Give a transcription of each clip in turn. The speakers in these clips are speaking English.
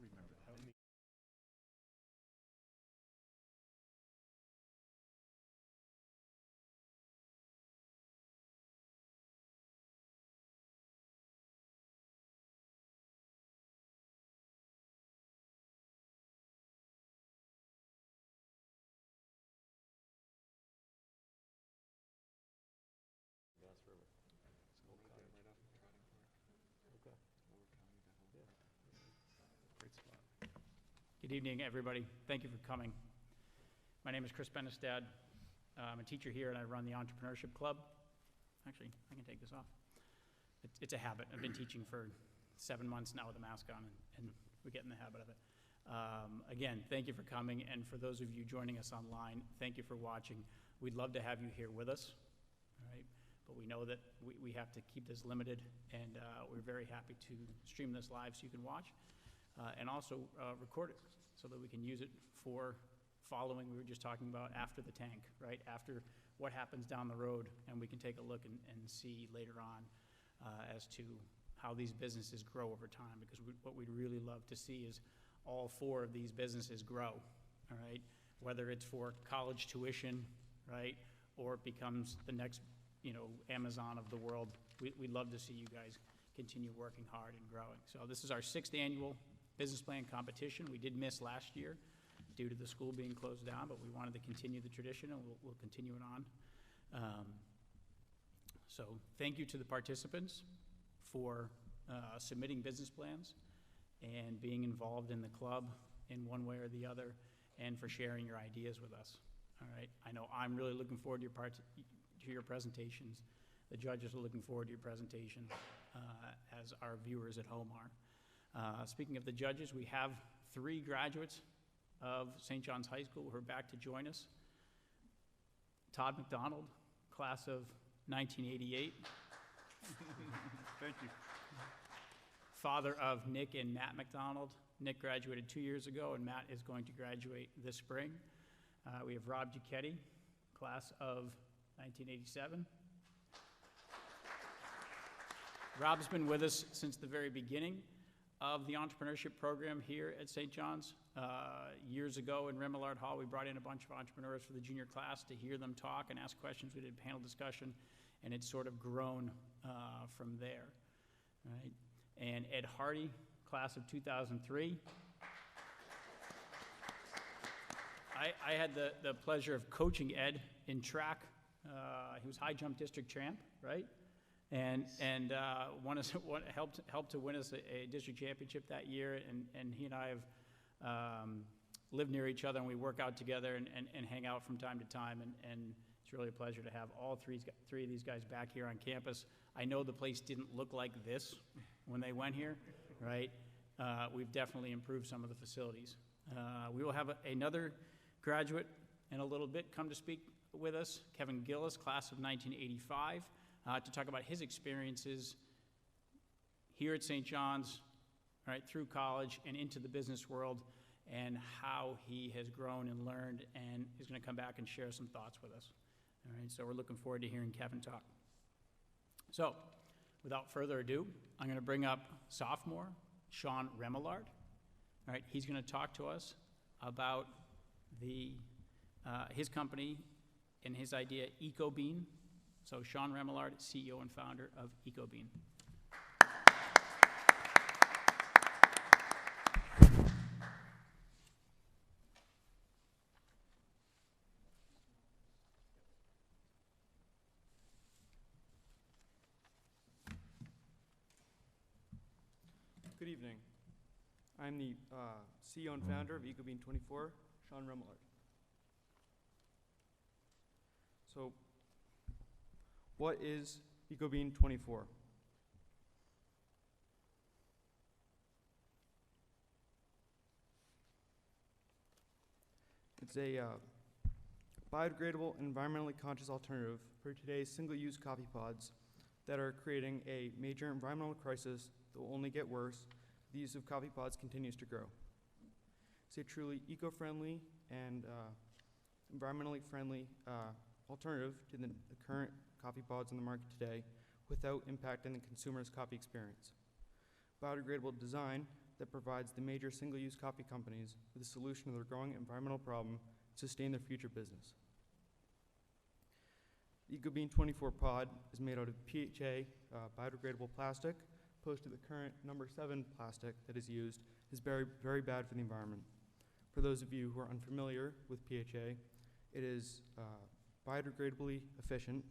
remember. Help me. Bass River. Old Cottage. Okay. Yeah. Great spot. Good evening, everybody. Thank you for coming. My name is Chris Benestad. I'm a teacher here, and I run the Entrepreneurship Club. Actually, I can take this off. It's a habit. I've been teaching for 7 months now with a mask on, and we get in the habit of it. Again, thank you for coming, and for those of you joining us online, thank you for watching. We'd love to have you here with us, all right? But we know that we have to keep this limited, and we're very happy to stream this live so you can watch, and also record it so that we can use it for following. We were just talking about after the tank, right? After what happens down the road, and we can take a look and see later on as to how these businesses grow over time, because what we'd really love to see is all 4 of these businesses grow, all right? Whether it's for college tuition, right, or it becomes the next, Amazon of the world. We'd love to see you guys continue working hard and growing. So this is our 6th annual business plan competition. We did miss last year due to the school being closed down, but we wanted to continue the tradition, and we'll continue it on. So thank you to the participants for submitting business plans and being involved in the club in one way or the other, and for sharing your ideas with us. All right. I know I'm really looking forward to your presentations. The judges are looking forward to your presentation, as our viewers at home are. Speaking of the judges, we have 3 graduates of St. John's High School who are back to join us. Todd McDonald, class of 1988. Thank you. Father of Nick and Matt McDonald. Nick graduated 2 years ago, and Matt is going to graduate this spring. We have Rob Giacchetti, class of 1987. Rob's been with us since the very beginning of the entrepreneurship program here at St. John's. Years ago in Remillard Hall, we brought in a bunch of entrepreneurs for the junior class to hear them talk and ask questions. We did a panel discussion, and it's sort of grown from there. Right? And Ed Hardy, class of 2003. I had the pleasure of coaching Ed in track. He was high jump district champ, right? And helped to win us a district championship that year. And he and I have lived near each other, and we work out together and hang out from time to time. And it's really a pleasure to have all three of these guys back here on campus. I know the place didn't look like this when they went here, right? We've definitely improved some of the facilities. We will have another graduate in a little bit come to speak with us, Kevin Gillis, class of 1985, to talk about his experiences here at St. John's, right, through college and into the business world, and how he has grown and learned, and is going to come back and share some thoughts with us. All right, so we're looking forward to hearing Kevin talk. So, without further ado, I'm going to bring up sophomore Sean Remillard. All right, he's going to talk to us about his company and his idea, EcoBean. So Sean Remillard, CEO and founder of EcoBean. Good evening. I'm the CEO and founder of EcoBean 24, Sean Remillard. So, what is EcoBean 24? It's a biodegradable and environmentally conscious alternative for today's single-use coffee pods that are creating a major environmental crisis that will only get worse. The use of coffee pods continues to grow. It's a truly eco-friendly and environmentally friendly alternative to the current coffee pods on the market today without impacting the consumer's coffee experience. Biodegradable design that provides the major single-use coffee companies with a solution to their growing environmental problem and sustain their future business. The EcoBean 24 pod is made out of PHA biodegradable plastic, opposed to the current number 7 plastic that is used is very, very bad for the environment. For those of you who are unfamiliar with PHA, it is biodegradably efficient,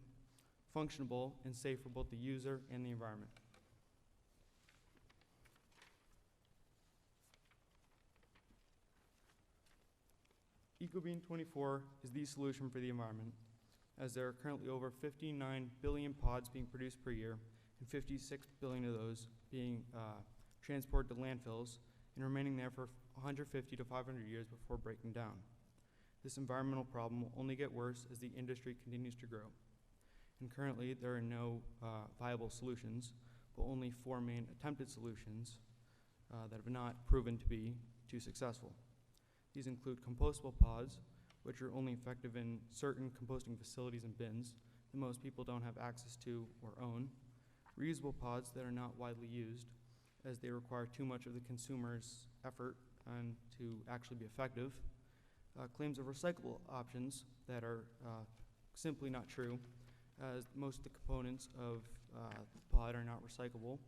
functionable, and safe for both the user and the environment. EcoBean 24 is the solution for the environment, as there are currently over 59 billion pods being produced per year, and 56 billion of those being transported to landfills and remaining there for 150 to 500 years before breaking down. This environmental problem will only get worse as the industry continues to grow. And currently, there are no viable solutions, but only 4 main attempted solutions that have not proven to be too successful. These include compostable pods, which are only effective in certain composting facilities and bins that most people don't have access to or own, reusable pods that are not widely used, as they require too much of the consumer's effort and to actually be effective, claims of recyclable options that are simply not true, as most of the components of the pod are not recyclable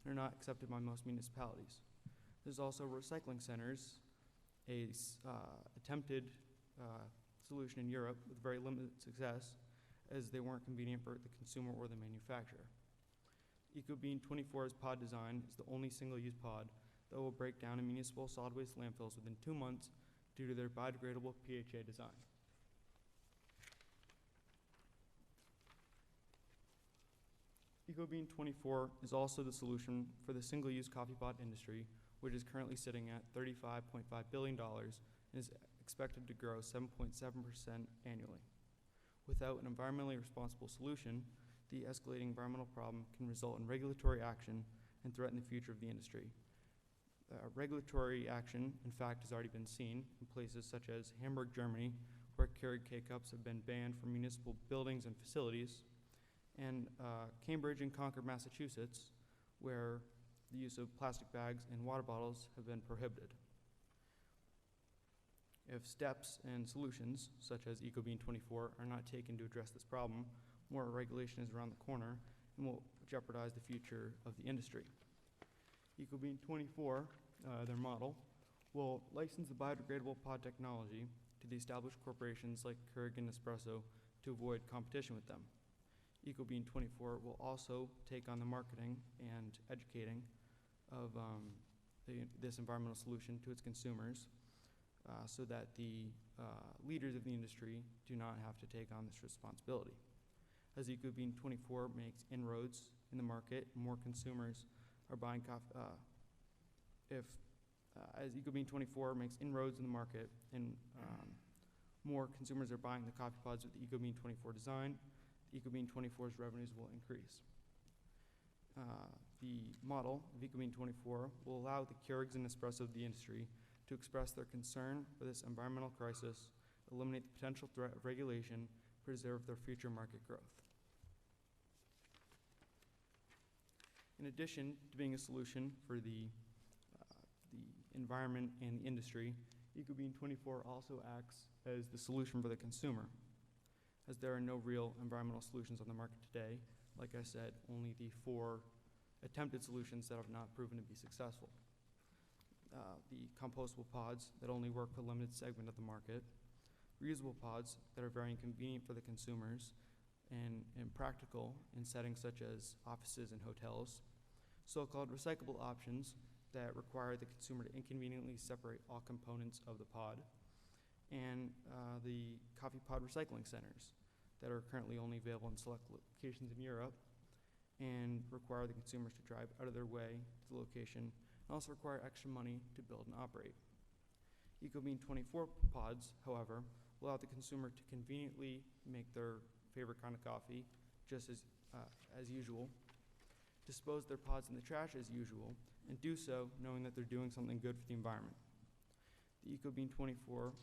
and are not accepted by most municipalities. There's also recycling centers, a attempted solution in Europe with very limited success, as they weren't convenient for the consumer or the manufacturer. EcoBean 24's pod design is the only single-use pod that will break down in municipal solid waste landfills within 2 months due to their biodegradable PHA design. EcoBean 24 is also the solution for the single-use coffee pod industry, which is currently sitting at $35.5 billion and is expected to grow 7.7% annually. Without an environmentally responsible solution, the escalating environmental problem can result in regulatory action and threaten the future of the industry. Regulatory action, in fact, has already been seen in places such as Hamburg, Germany, where Keurig K-Cups have been banned from municipal buildings and facilities, and Cambridge and Concord, Massachusetts, where the use of plastic bags and water bottles have been prohibited. If steps and solutions, such as EcoBean 24, are not taken to address this problem, more regulation is around the corner and will jeopardize the future of the industry. EcoBean 24, their model, will license the biodegradable pod technology to the established corporations like Keurig and Nespresso to avoid competition with them. EcoBean 24 will also take on the marketing and educating of this environmental solution to its consumers so that the leaders of the industry do not have to take on this responsibility. As EcoBean 24 makes inroads in the market, more consumers are buying coffee. As EcoBean 24 makes inroads in the market and more consumers are buying the coffee pods with the EcoBean 24 design, EcoBean 24's revenues will increase. The model of EcoBean 24 will allow the Keurigs and Nespresso of the industry to express their concern for this environmental crisis, eliminate the potential threat of regulation, preserve their future market growth. In addition to being a solution for the environment and the industry, EcoBean 24 also acts as the solution for the consumer, as there are no real environmental solutions on the market today. Like I said, only the 4 attempted solutions that have not proven to be successful. The compostable pods that only work for a limited segment of the market, reusable pods that are very inconvenient for the consumers and impractical in settings such as offices and hotels, so-called recyclable options that require the consumer to inconveniently separate all components of the pod, and the coffee pod recycling centers that are currently only available in select locations in Europe and require the consumers to drive out of their way to the location and also require extra money to build and operate. EcoBean 24 pods, however, will allow the consumer to conveniently make their favorite kind of coffee just as usual, dispose their pods in the trash as usual, and do so knowing that they're doing something good for the environment. The EcoBean 24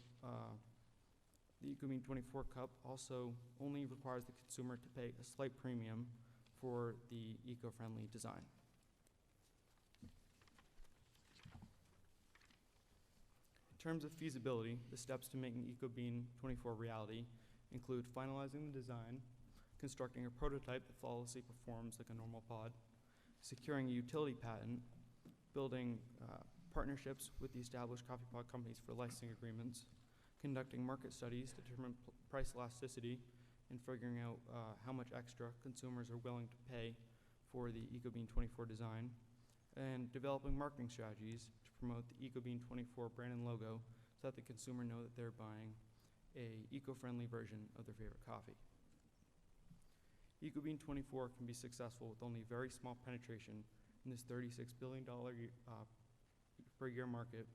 cup also only requires the consumer to pay a slight premium for the eco-friendly design. In terms of feasibility, the steps to making EcoBean 24 reality include finalizing the design, constructing a prototype that flawlessly performs like a normal pod, securing a utility patent, building partnerships with the established coffee pod companies for licensing agreements, conducting market studies to determine price elasticity, and figuring out how much extra consumers are willing to pay for the EcoBean 24 design, and developing marketing strategies to promote the EcoBean 24 brand and logo so that the consumer know that they're buying a eco-friendly version of their favorite coffee. EcoBean 24 can be successful with only very small penetration in this $36 billion per year market.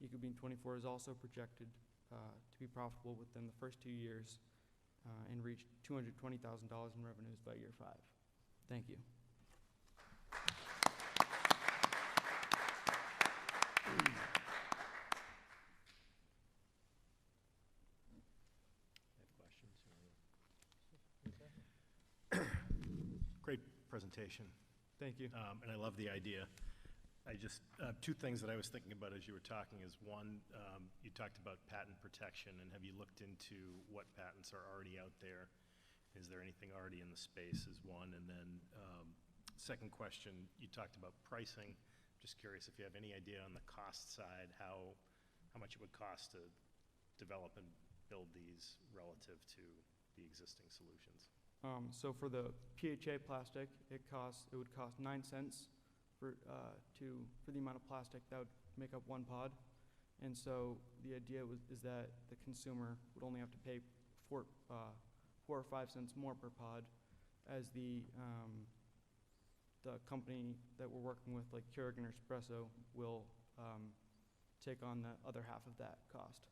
EcoBean 24 is also projected to be profitable within the first 2 years and reach $220,000 in revenues by year 5. Thank you. Have questions? Great presentation, Thank you. and I love the idea. I just, two things that I was thinking about as you were talking is, one, you talked about patent protection, and have you looked into what patents are already out there? Is there anything already in the space is one, and then second question, you talked about pricing. Just curious if you have any idea on the cost side, how much it would cost to develop and build these relative to the existing solutions. So for the PHA plastic, it would cost 9 cents for the amount of plastic that would make up one pod. And so the idea is that the consumer would only have to pay 4 or 5 cents more per pod, as the company that we're working with, like Keurig and Espresso, will take on the other half of that cost.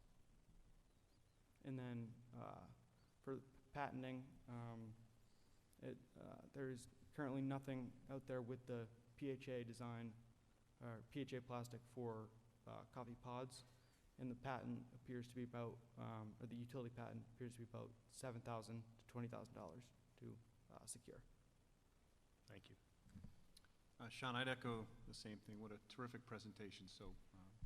And then for patenting, there's currently nothing out there with the PHA design or PHA plastic for coffee pods, and the patent appears to be about, or the utility patent appears to be about $7,000 to $20,000 to secure. Thank you. Sean, I'd echo the same thing. What a terrific presentation. So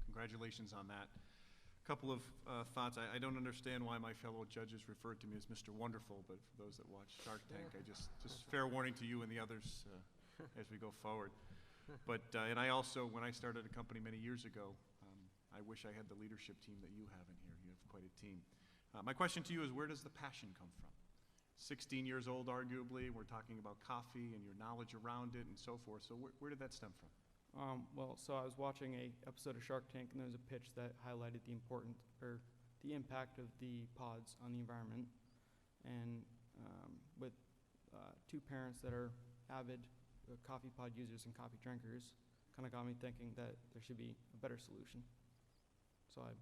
congratulations on that. A couple of thoughts. I don't understand why my fellow judges referred to me as Mr. Wonderful, but for those that watch Shark Tank, I just fair warning to you and the others as we go forward. But, and I also, when I started a company many years ago, I wish I had the leadership team that you have in here. You have quite a team. My question to you is, where does the passion come from? 16 years old, arguably, we're talking about coffee and your knowledge around it and so forth. So where did that stem from? Well, so I was watching a episode of Shark Tank, and there was a pitch that highlighted the importance, or the impact of the pods on the environment. And with 2 parents that are avid coffee pod users and coffee drinkers, kind of got me thinking that there should be a better solution. So I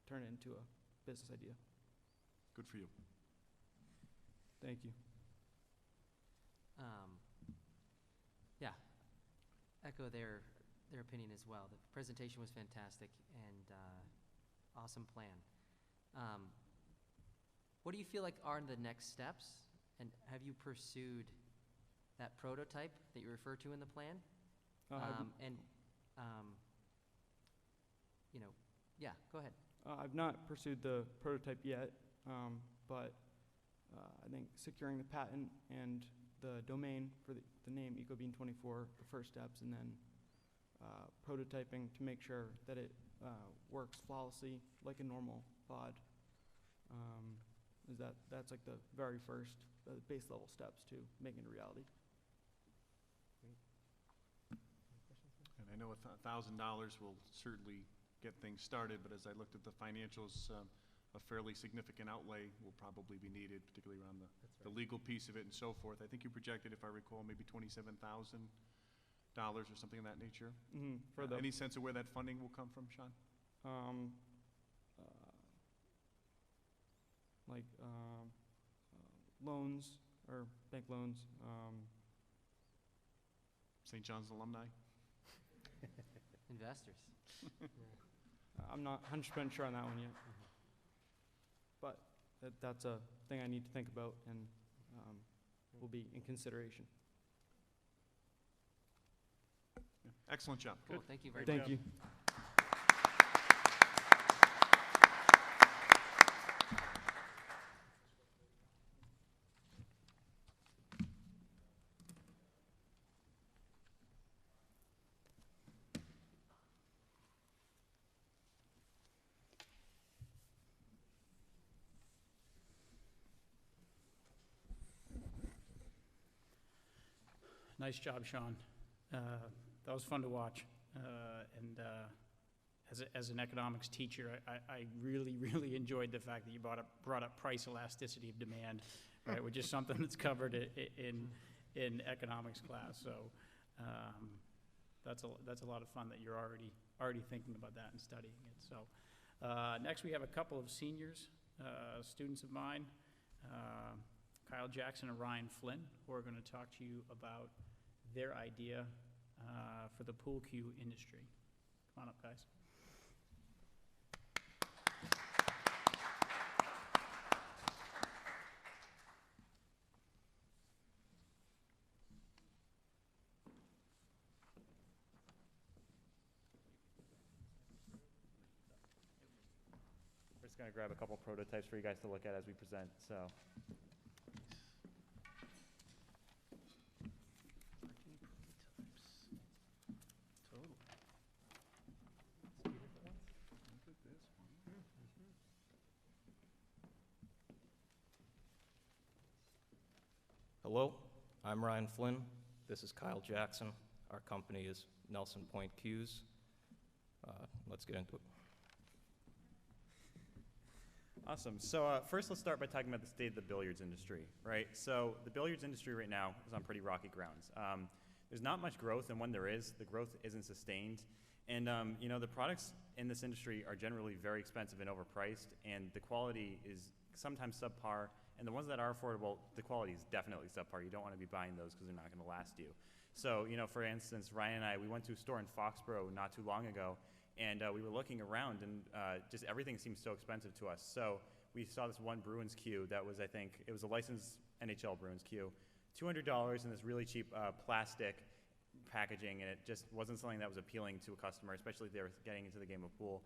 turned it into a business idea. Good for you. Thank you. Yeah, echo their opinion as well. The presentation was fantastic and awesome plan. What do you feel like are the next steps, and have you pursued that prototype that you refer to in the plan? Yeah, go ahead. I've not pursued the prototype yet, but I think securing the patent and the domain for the name EcoBean 24, the first steps, and then prototyping to make sure that it works flawlessly like a normal pod. That's like the very first base level steps to making it a reality. And I know $1,000 will certainly get things started, but as I looked at the financials, a fairly significant outlay will probably be needed, particularly around the legal piece of it and so forth. I think you projected, if I recall, maybe $27,000 or something of that nature. Mm-hmm. Any sense of where that funding will come from, Sean? Loans or bank loans. St. John's alumni? Investors. I'm not 100% sure on that one yet. But that's a thing I need to think about and will be in consideration. Excellent job. Cool, thank you very Great much. Thank job. you. Nice job, Sean. That was fun to watch. As an economics teacher, I really, really enjoyed the fact that you brought up price elasticity of demand, right, which is something that's covered in economics class. So that's a lot of fun that you're already thinking about that and studying it. So next we have a couple of seniors, students of mine, Kyle Jackson and Ryan Flynn, who are going to talk to you about their idea for the pool cue industry. Come on up, guys. We're just going to grab a couple prototypes for you guys to look at as we present. So, hello, I'm Ryan Flynn. This is Kyle Jackson. Our company is Nelson Point Cues. Let's get into it. awesome. So first, let's start by talking about the state of the billiards industry, right? So the billiards industry right now is on pretty rocky grounds. There's not much growth, and when there is, the growth isn't sustained. And you know, the products in this industry are generally very expensive and overpriced, and the quality is sometimes subpar. And the ones that are affordable, the quality is definitely subpar. You don't want to be buying those because they're not going to last you. So, you know, for instance, Ryan and I, we went to a store in Foxborough not too long ago, and we were looking around, and just everything seemed so expensive to us. So we saw this one Bruins cue that was, I think, it was a licensed NHL Bruins cue, $200 in this really cheap plastic packaging, and it just wasn't something that was appealing to a customer, especially if they were getting into the game of pool.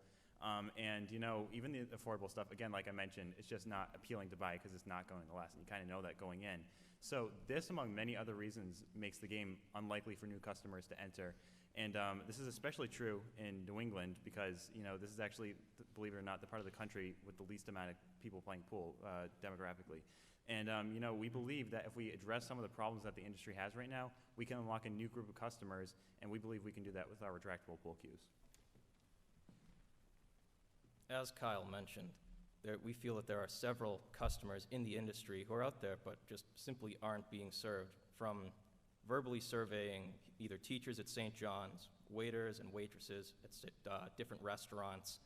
And, you know, even the affordable stuff, again, like I mentioned, it's just not appealing to buy because it's not going to last, and you kind of know that going in. So this, among many other reasons, makes the game unlikely for new customers to enter. And this is especially true in New England because, you know, this is actually, believe it or not, the part of the country with the least amount of people playing pool demographically. And, you know, we believe that if we address some of the problems that the industry has right now, we can unlock a new group of customers, and we believe we can do that with our retractable pool cues. As Kyle mentioned, we feel that there are several customers in the industry who are out there but just simply aren't being served, from verbally surveying either teachers at St. John's, waiters and waitresses at different restaurants,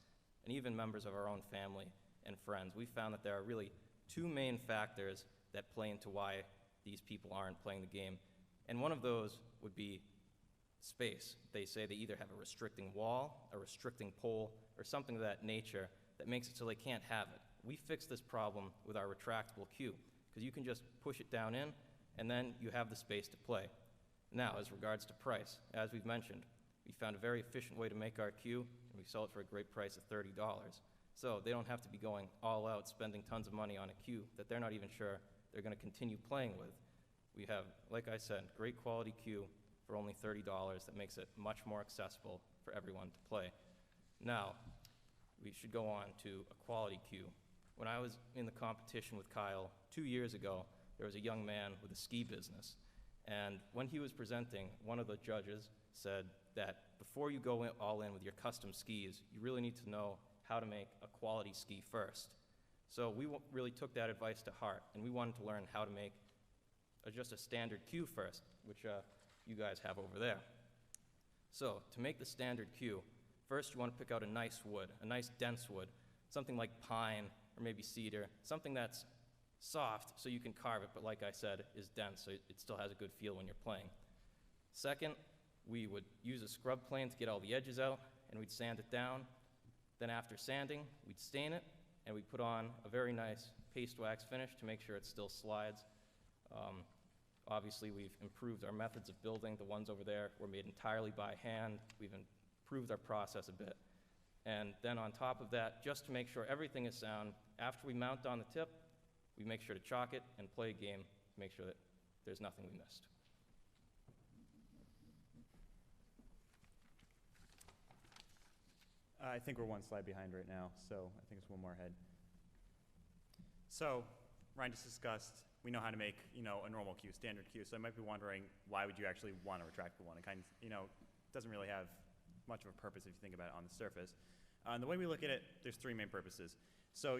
and even members of our own family and friends. We found that there are really two main factors that play into why these people aren't playing the game, and one of those would be space. They say they either have a restricting wall, a restricting pole, or something of that nature that makes it so they can't have it. We fixed this problem with our retractable cue, because you can just push it down in, and then you have the space to play. Now, as regards to price, as we've mentioned, we found a very efficient way to make our cue, and we sell it for a great price of $30. So they don't have to be going all out, spending tons of money on a cue that they're not even sure they're going to continue playing with. We have, like I said, great quality cue for only $30 that makes it much more accessible for everyone to play. Now, we should go on to a quality cue. When I was in the competition with Kyle 2 years ago, there was a young man with a ski business. And when he was presenting, one of the judges said that before you go all in with your custom skis, you really need to know how to make a quality ski first. So we really took that advice to heart, and we wanted to learn how to make just a standard cue first, which you guys have over there. So to make the standard cue, first you want to pick out a nice wood, a nice dense wood, something like pine or maybe cedar, something that's soft so you can carve it, but like I said, is dense so it still has a good feel when you're playing. Second, we would use a scrub plane to get all the edges out, and we'd sand it down. Then after sanding, we'd stain it, and we'd put on a very nice paste wax finish to make sure it still slides. Obviously, we've improved our methods of building. The ones over there were made entirely by hand. We've improved our process a bit. And then on top of that, just to make sure everything is sound, after we mount on the tip, we make sure to chalk it and play a game to make sure that there's nothing we missed. I think we're one slide behind right now, so I think it's one more ahead. So Ryan just discussed, we know how to make, a normal queue, standard queue. So I might be wondering, why would you actually want a retractable one? It kind of, doesn't really have much of a purpose if you think about it on the surface. And the way we look at it, there's three main purposes. So,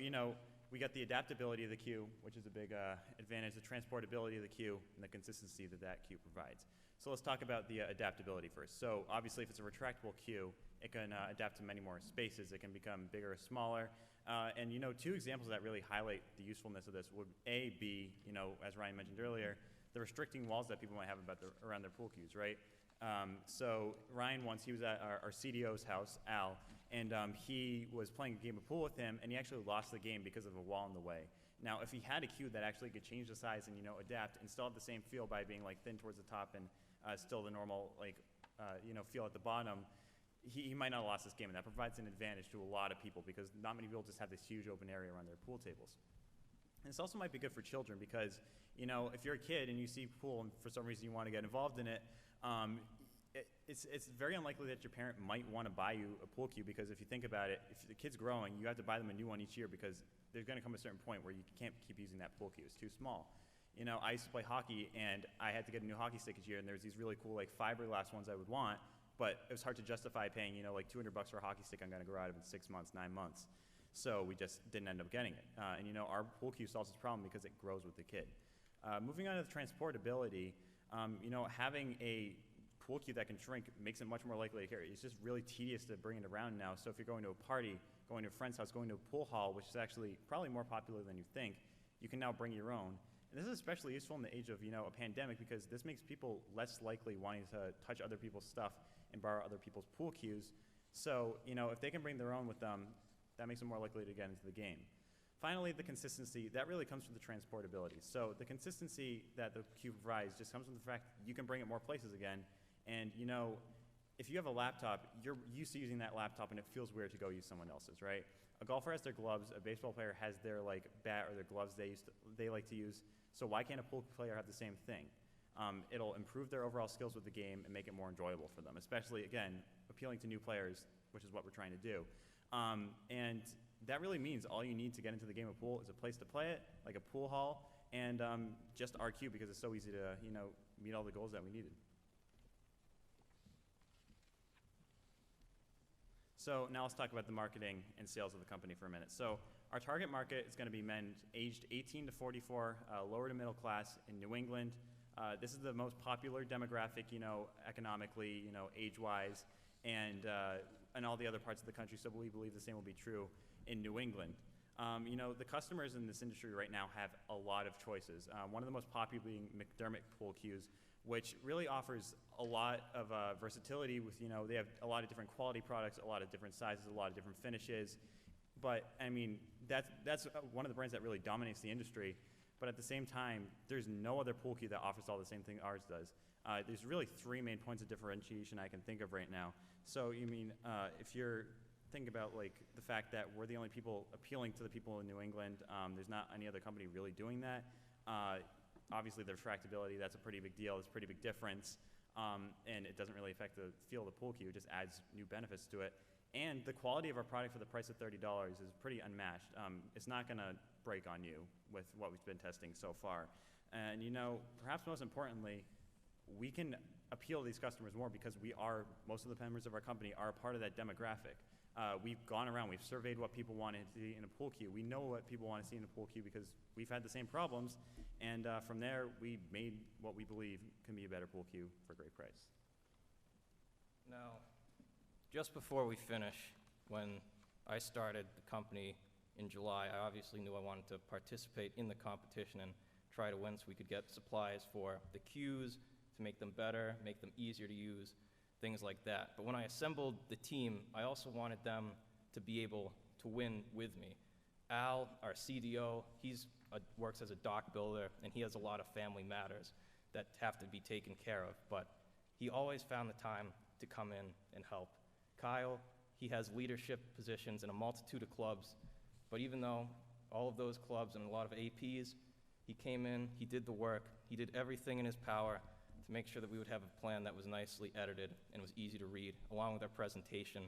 we got the adaptability of the queue, which is a big advantage, the transportability of the queue, and the consistency that that queue provides. So let's talk about the adaptability first. So obviously, if it's a retractable queue, it can adapt to many more spaces. It can become bigger or smaller. And two examples that really highlight the usefulness of this would be, as Ryan mentioned earlier, the restricting walls that people might have around their pool cues, right? So Ryan once, he was at our CDO's house, Al, and he was playing a game of pool with him, and he actually lost the game because of a wall in the way. Now, if he had a cue that actually could change the size and, adapt and still have the same feel by being like thin towards the top and still the normal feel at the bottom, he might not have lost this game, and that provides an advantage to a lot of people because not many people just have this huge open area around their pool tables. And this also might be good for children because, if you're a kid and you see pool and for some reason you want to get involved in it, it's very unlikely that your parent might want to buy you a pool cue because if you think about it, if the kid's growing, you have to buy them a new one each year because there's going to come a certain point where you can't keep using that pool cue. It's too small. I used to play hockey, and I had to get a new hockey stick each year, and there's these really cool, fiberglass ones I would want, but it was hard to justify paying, $200 for a hockey stick I'm going to grow out of in 6 months, 9 months. So we just didn't end up getting it. And our pool cue solves this problem because it grows with the kid. Moving on to the transportability, having a pool cue that can shrink makes it much more likely to carry. It's just really tedious to bring it around now. So if you're going to a party, going to a friend's house, going to a pool hall, which is actually probably more popular than you think, you can now bring your own. And this is especially useful in the age of, a pandemic because this makes people less likely wanting to touch other people's stuff and borrow other people's pool cues. So, if they can bring their own with them, that makes them more likely to get into the game. Finally, the consistency, that really comes from the transportability. So the consistency that the cue provides just comes from the fact you can bring it more places again. And, if you have a laptop, you're used to using that laptop and it feels weird to go use someone else's, right? A golfer has their gloves, a baseball player has their bat or their gloves they like to use. So why can't a pool player have the same thing? It'll improve their overall skills with the game and make it more enjoyable for them, especially, again, appealing to new players, which is what we're trying to do. And that really means all you need to get into the game of pool is a place to play it, like a pool hall, and just our cue because it's so easy to, meet all the goals that we needed. So now let's talk about the marketing and sales of the company for a minute. So our target market is going to be men aged 18 to 44, lower to middle class in New England. This is the most popular demographic, economically, age-wise, and all the other parts of the country. So we believe the same will be true in New England. The customers in this industry right now have a lot of choices. One of the most popular being McDermott pool cues, which really offers a lot of versatility with, they have a lot of different quality products, a lot of different sizes, a lot of different finishes. But, that's one of the brands that really dominates the industry. But at the same time, there's no other pool cue that offers all the same thing ours does. There's really three main points of differentiation I can think of right now. So, if you're thinking about, the fact that we're the only people appealing to the people in New England, there's not any other company really doing that. Obviously, the retractability, that's a pretty big deal. It's a pretty big difference. And it doesn't really affect the feel of the pool cue. It just adds new benefits to it. And the quality of our product for the price of $30 is pretty unmatched. It's not going to break on you with what we've been testing so far. And, perhaps most importantly, we can appeal to these customers more because most of the members of our company are a part of that demographic. We've gone around, we've surveyed what people want to see in a pool cue. We know what people want to see in a pool cue because we've had the same problems. And from there, we made what we believe can be a better pool cue for a great price. Now, just before we finish, when I started the company in July, I obviously knew I wanted to participate in the competition and try to win so we could get supplies for the cues, to make them better, make them easier to use, things like that. But when I assembled the team, I also wanted them to be able to win with me. Al, our CDO, works as a dock builder, and he has a lot of family matters that have to be taken care of, but he always found the time to come in and help. Kyle, he has leadership positions in a multitude of clubs, but even though all of those clubs and a lot of APs, he came in, he did the work, he did everything in his power to make sure that we would have a plan that was nicely edited and was easy to read, along with our presentation.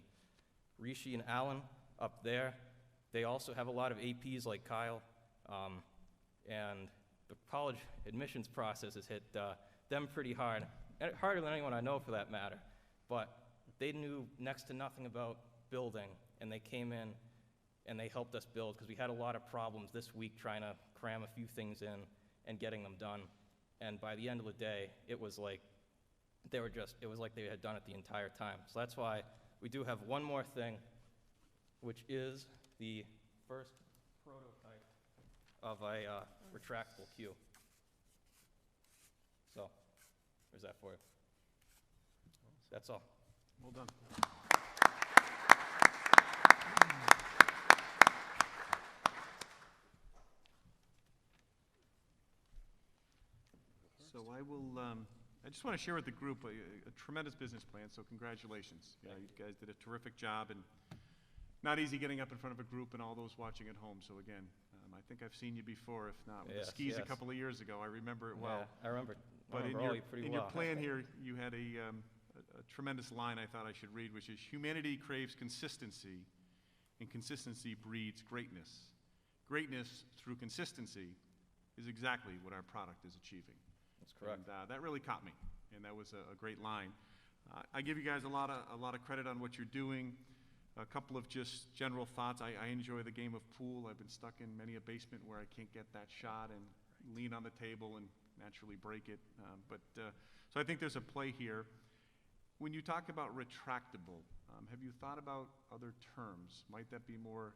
Rishi and Alan up there, they also have a lot of APs like Kyle, and the college admissions process has hit them pretty hard, and harder than anyone I know for that matter. But they knew next to nothing about building, and they came in and they helped us build, because we had a lot of problems this week trying to cram a few things in and getting them done. And by the end of the day, it was like they had done it the entire time. So that's why we do have one more thing, which is the first prototype of a retractable queue. So, there's that for you. That's all. Well done. So I just want to share with the group a tremendous business plan, so congratulations. You guys did a terrific job, and not easy getting up in front of a group and all those watching at home. So again, I think I've seen you before, if not with the skis a couple of years ago. I remember it well. Yeah, I remember But all you pretty in well. your plan here, you had a tremendous line I thought I should read, which is, humanity craves consistency, and consistency breeds greatness. Greatness through consistency is exactly what our product is achieving. That's correct. And that really caught me, and that was a great line. I give you guys a lot of credit on what you're doing. A couple of just general thoughts. I enjoy the game of pool. I've been stuck in many a basement where I can't get that shot and lean on the table and naturally break it. So I think there's a play here. When you talk about retractable, have you thought about other terms? Might that be more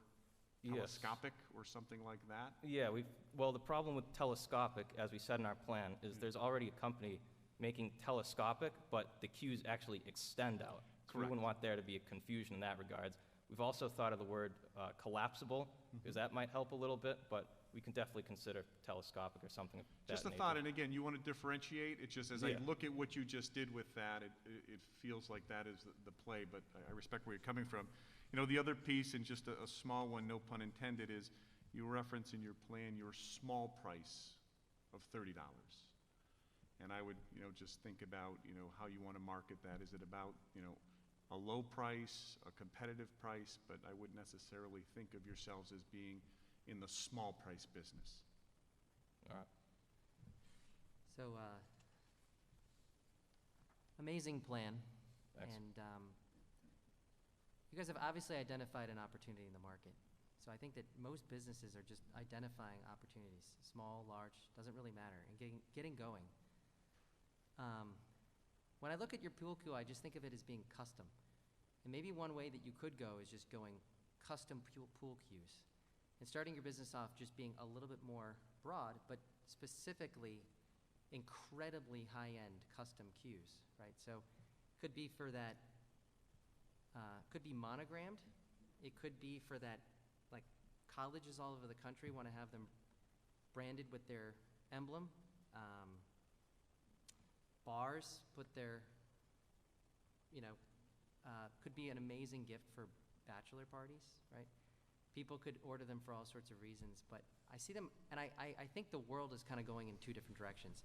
Yes. telescopic or something like that? Yeah, well, the problem with telescopic, as we said in our plan, is there's already a company making telescopic, but the queues actually extend out. So we Correct. wouldn't want there to be a confusion in that regards. We've also thought of the word collapsible, because that might help a little bit, but we can definitely consider telescopic or something of that Just a nature. thought, and again, you want to differentiate. It's just as I Yeah. look at what you just did with that, it feels like that is the play, but I respect where you're coming from. You know, the other piece, and just a small one, no pun intended, is you reference in your plan your small price of $30. And I would, just think about, how you want to market that. Is it about, a low price, a competitive price? But I wouldn't necessarily think of yourselves as being in the small price business. All right. So, amazing plan. Thanks. And you guys have obviously identified an opportunity in the market. So I think that most businesses are just identifying opportunities, small, large, doesn't really matter, and getting going. When I look at your pool cue, I just think of it as being custom. And maybe one way that you could go is just going custom pool cues, and starting your business off just being a little bit more broad, but specifically incredibly high-end custom cues, right? So could be for that, could be monogrammed. It could be for that, like colleges all over the country want to have them branded with their emblem. Bars put their, could be an amazing gift for bachelor parties, right? People could order them for all sorts of reasons, but I see them, and I think the world is kind of going in two different directions.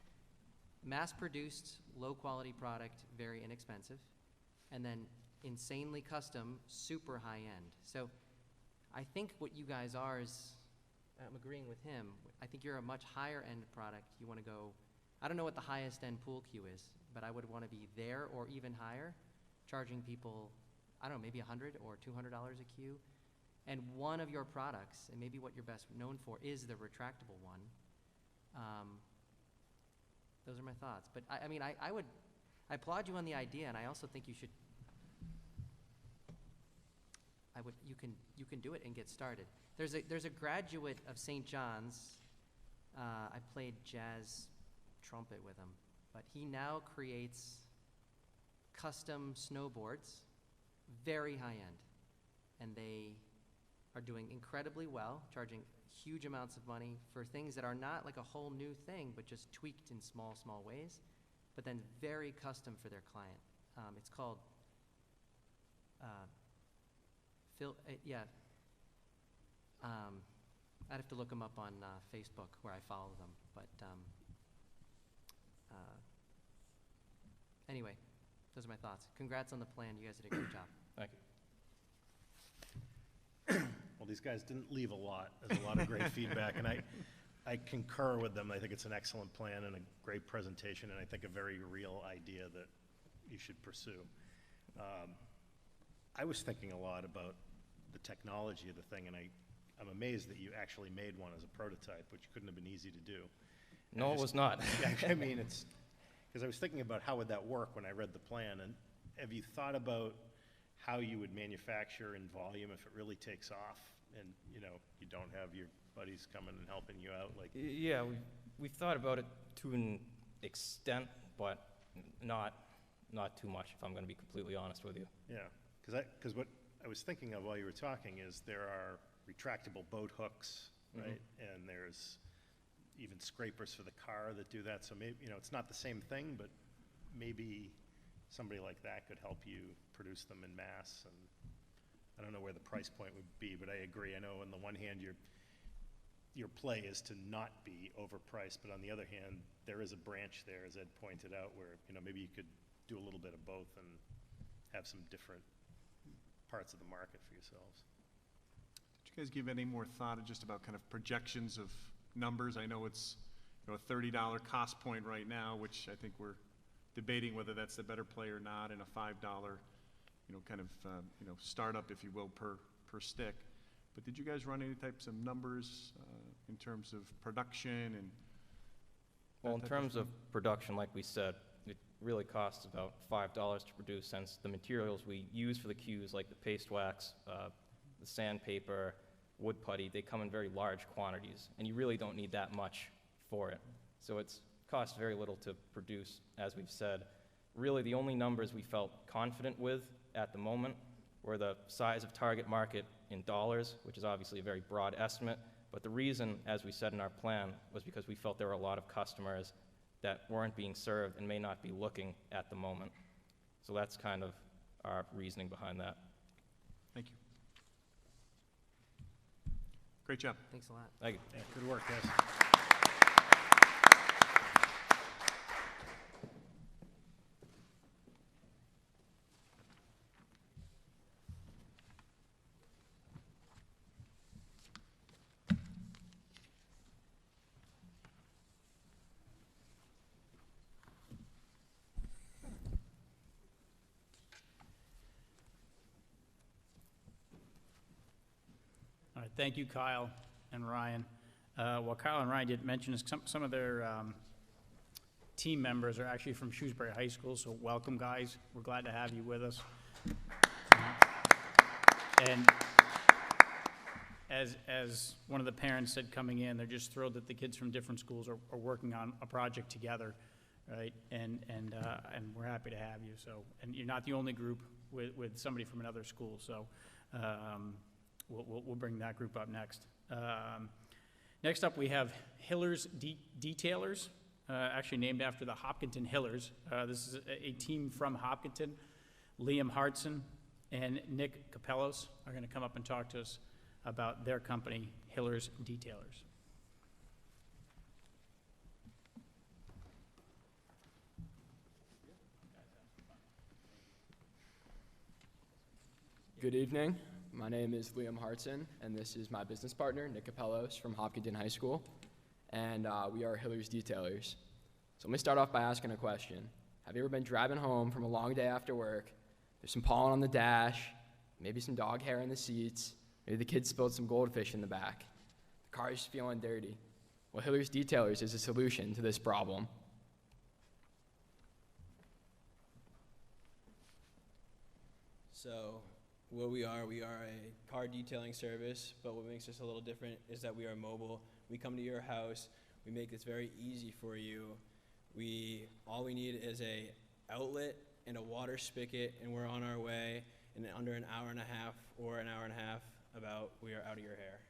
Mass-produced, low-quality product, very inexpensive, and then insanely custom, super high-end. So I think what you guys are is, I'm agreeing with him, I think you're a much higher-end product. You want to go, I don't know what the highest-end pool cue is, but I would want to be there or even higher, charging people, I don't know, maybe $100 or $200 a cue. And one of your products, and maybe what you're best known for, is the retractable one. Those are my thoughts. But I applaud you on the idea, and I also think you should, you can do it and get started. There's a graduate of St. John's. I played jazz trumpet with him, but he now creates custom snowboards, very high end, and they are doing incredibly well, charging huge amounts of money for things that are not like a whole new thing, but just tweaked in small ways, but then very custom for their client. It's called I'd have to look them up on Facebook where I follow them, but anyway, those are my thoughts. Congrats on the plan. You guys did a great job. Thank you. Well, these guys didn't leave a lot. There's a lot of great feedback, and I concur with them. I think it's an excellent plan and a great presentation, and I think a very real idea that you should pursue. I was thinking a lot about the technology of the thing, and I'm amazed that you actually made one as a prototype, which couldn't have been easy to do. No, it was not. Yeah, I mean, it's, because I was thinking about how would that work when I read the plan, and have you thought about how you would manufacture in volume if it really takes off, and, you know, you don't have your buddies coming and helping you out, like, Yeah, we've thought about it to an extent, but not too much, if I'm going to be completely honest with you. yeah, because what I was thinking of while you were talking is there are retractable boat hooks, right? And there's even scrapers for the car that do that, so maybe, you know, it's not the same thing, but maybe somebody like that could help you produce them in mass, and I don't know where the price point would be, but I agree. I know on the one hand, your play is to not be overpriced, but on the other hand, there is a branch there, as Ed pointed out, where, you know, maybe you could do a little bit of both and have some different parts of the market for yourselves. Did you guys give any more thought just about kind of projections of numbers? I know it's, you know, a $30 cost point right now, which I think we're debating whether that's the better play or not, and a $5, you know, kind of, you know, startup, if you will, per stick. But did you guys run any types of numbers in terms of production and? Well, in terms of production, like we said, it really costs about $5 to produce, since the materials we use for the cues, like the paste wax, the sandpaper, wood putty, they come in very large quantities, and you really don't need that much for it. So it's costs very little to produce, as we've said. Really, the only numbers we felt confident with at the moment were the size of target market in dollars, which is obviously a very broad estimate, but the reason, as we said in our plan, was because we felt there were a lot of customers that weren't being served and may not be looking at the moment. So that's kind of our reasoning behind that. Thank you. Great job. Thanks a lot. Thank you. Yeah, good work, guys. All right, thank you, Kyle and Ryan. What Kyle and Ryan didn't mention is some of their team members are actually from Shrewsbury High School, so welcome, guys. We're glad to have you with us. And as one of the parents said coming in, they're just thrilled that the kids from different schools are working on a project together, right? And we're happy to have you. So, and you're not the only group with somebody from another school, so we'll bring that group up next. Next up, we have Hillers Detailers, actually named after the Hopkinton Hillers. This is a team from Hopkinton. Liam Hartson and Nick Capellos are going to come up and talk to us about their company, Hillers Detailers. Good evening. My name is Liam Hartson, and this is my business partner, Nick Capellos from Hopkinton High School, and we are Hillers Detailers. So let me start off by asking a question. Have you ever been driving home from a long day after work? There's some pollen on the dash, maybe some dog hair in the seats, maybe the kids spilled some goldfish in the back. The car is feeling dirty. Well, Hillers Detailers is a solution to this problem. So what we are a car detailing service, but what makes us a little different is that we are mobile. We come to your house, we make this very easy for you. All we need is a outlet and a water spigot, and we're on our way. In under an hour and a half or an hour and a half, about, we are out of your hair.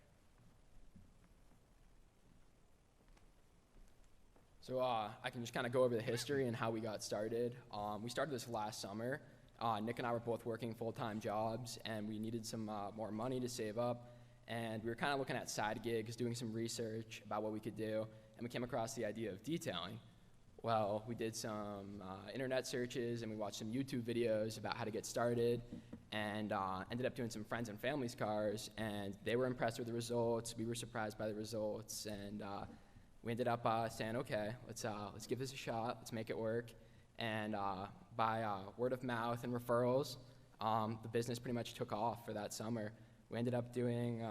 So I can just kind of go over the history and how we got started. We started this last summer. Nick and I were both working full-time jobs, and we needed some more money to save up. And we were kind of looking at side gigs, doing some research about what we could do, and we came across the idea of detailing. Well, we did some internet searches, and we watched some YouTube videos about how to get started, and ended up doing some friends and family's cars, and they were impressed with the results. We were surprised by the results, and we ended up saying, okay, let's give this a shot, let's make it work. And by word of mouth and referrals, the business pretty much took off for that summer. We ended up doing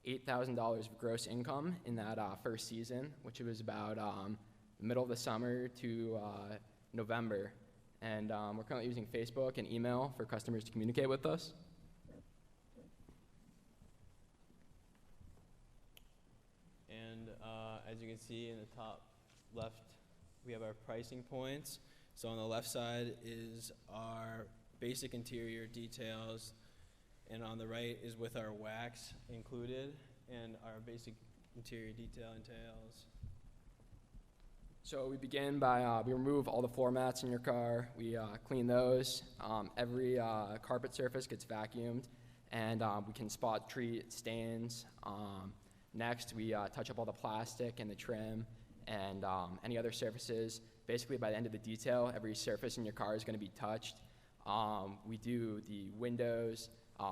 $8,000 of gross income in that first season, which was about the middle of the summer to November. And we're currently using Facebook and email for customers to communicate with us. And as you can see in the top left, we have our pricing points. So on the left side is our basic interior details, and on the right is with our wax included, and our basic interior detail entails. So we begin by, we remove all the floor mats in your car, we clean those. Every carpet surface gets vacuumed, and we can spot treat stains. Next, we touch up all the plastic and the trim and any other surfaces. Basically, by the end of the detail, every surface in your car is going to be touched. We do the windows,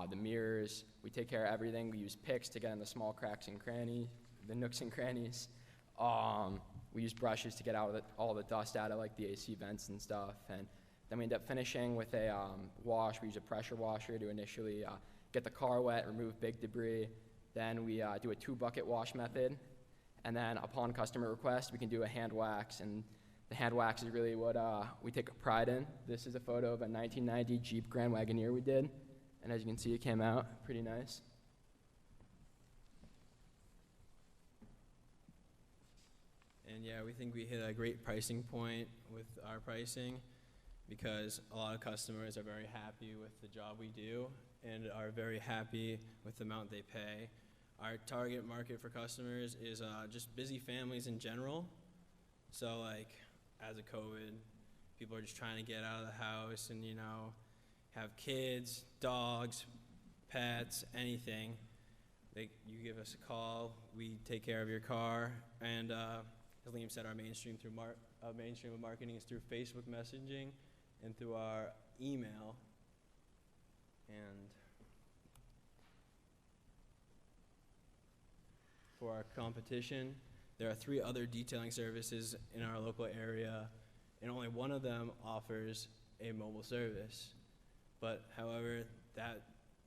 the mirrors. We take care of everything. We use picks to get in the small cracks and crannies, the nooks and crannies. We use brushes to get out all the dust out of like the AC vents and stuff. And then we end up finishing with a wash. We use a pressure washer to initially get the car wet, remove big debris. Then we do a 2-bucket wash method. And then upon customer request, we can do a hand wax. And the hand wax is really what we take pride in. This is a photo of a 1990 Jeep Grand Wagoneer we did. And as you can see, it came out pretty nice. And yeah, we think we hit a great pricing point with our pricing because a lot of customers are very happy with the job we do and are very happy with the amount they pay. Our target market for customers is just busy families in general. So like as of COVID, people are just trying to get out of the house and, you know, have kids, dogs, pets, anything. You give us a call, we take care of your car, and as Liam said, our mainstream of marketing is through Facebook messaging and through our email. And for our competition, there are 3 other detailing services in our local area, and only one of them offers a mobile service. But however, that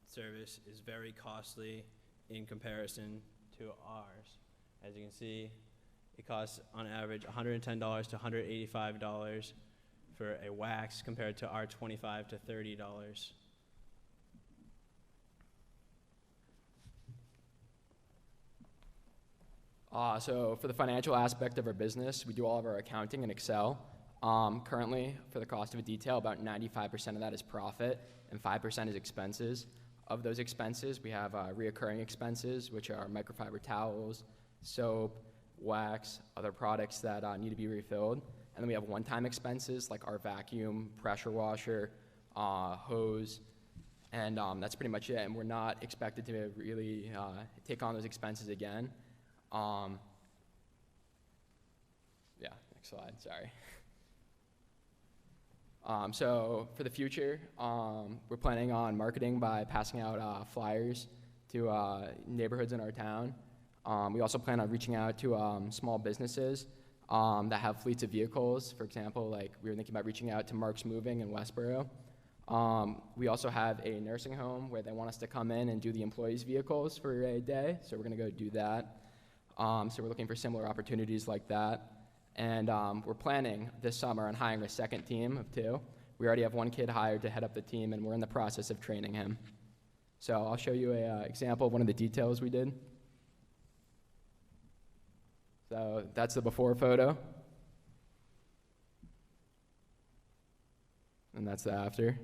service is very costly in comparison to ours. As you can see, it costs on average $110 to $185 for a wax compared to our $25 to $30. So for the financial aspect of our business, we do all of our accounting in Excel. Currently, for the cost of a detail, about 95% of that is profit and 5% is expenses. Of those expenses, we have reoccurring expenses, which are microfiber towels, soap, wax, other products that need to be refilled. And then we have one-time expenses like our vacuum, pressure washer, hose, and that's pretty much it. And we're not expected to really take on those expenses again. Yeah, next slide, sorry. So for the future, we're planning on marketing by passing out flyers to neighborhoods in our town. We also plan on reaching out to small businesses that have fleets of vehicles. For example, like we were thinking about reaching out to Mark's Moving in Westboro. We also have a nursing home where they want us to come in and do the employees' vehicles for a day, so we're going to go do that. So we're looking for similar opportunities like that. And we're planning this summer on hiring a second team of 2. We already have 1 kid hired to head up the team, and we're in the process of training him. So I'll show you an example of one of the details we did. So that's the before photo. And that's the after.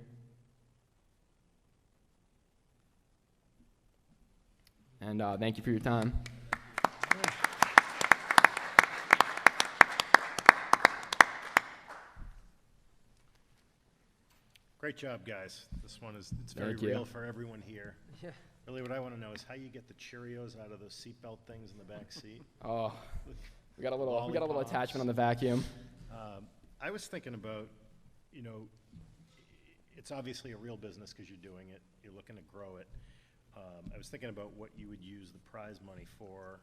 And thank you for your time. Great job, guys. This one is, it's very Thank you. real for everyone here. Yeah. Really, what I want to know is how you get the Cheerios out of those seatbelt things in the back seat. Oh, we got a little Lollipops. attachment on the vacuum. I was thinking about, you know, it's obviously a real business because you're doing it. You're looking to grow it. I was thinking about what you would use the prize money for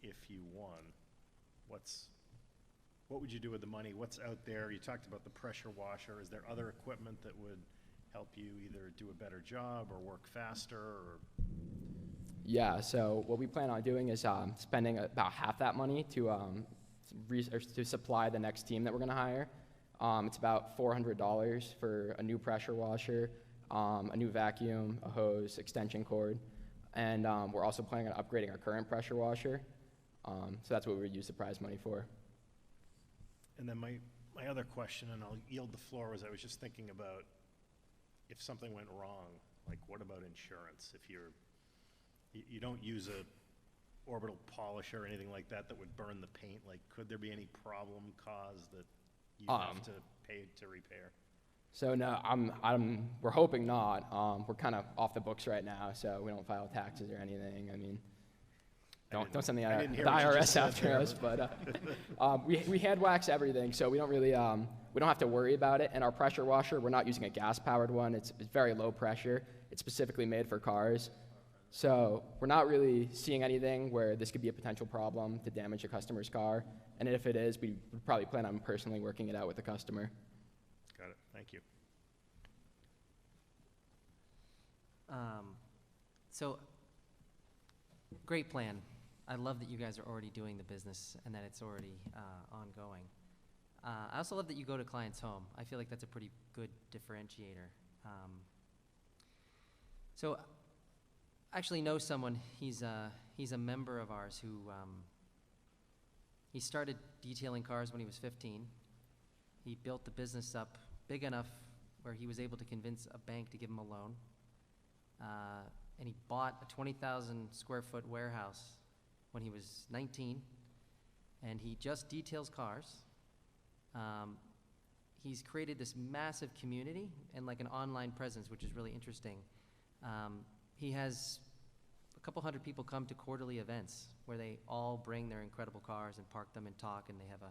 if you won. what would you do with the money? What's out there? You talked about the pressure washer. Is there other equipment that would help you either do a better job or work faster or? Yeah, so what we plan on doing is spending about half that money to supply the next team that we're going to hire. It's about $400 for a new pressure washer, a new vacuum, a hose, extension cord, and we're also planning on upgrading our current pressure washer. So that's what we would use the prize money for. And then my other question, and I'll yield the floor, was I was just thinking about if something went wrong, like what about insurance? If you don't use a orbital polisher or anything like that that would burn the paint, like could there be any problem caused that you have to pay to repair? So no, we're hoping not. We're kind of off the books right now, so we don't file taxes or anything. I mean, don't send the IRS after us, but we hand wax everything, so we don't really we don't have to worry about it. And our pressure washer, we're not using a gas-powered one. It's very low pressure. It's specifically made for cars. So we're not really seeing anything where this could be a potential problem to damage a customer's car. And if it is, we would probably plan on personally working it out with the customer. Got it. Thank you. So, great plan. I love that you guys are already doing the business and that it's already ongoing. I also love that you go to clients' home. I feel like that's a pretty good differentiator. So, I actually know someone. He's a member of ours who he started detailing cars when he was 15. He built the business up big enough where he was able to convince a bank to give him a loan. And he bought a 20,000 square foot warehouse when he was 19, and he just details cars. He's created this massive community and like an online presence, which is really interesting. He has a couple hundred people come to quarterly events where they all bring their incredible cars and park them and talk, and they have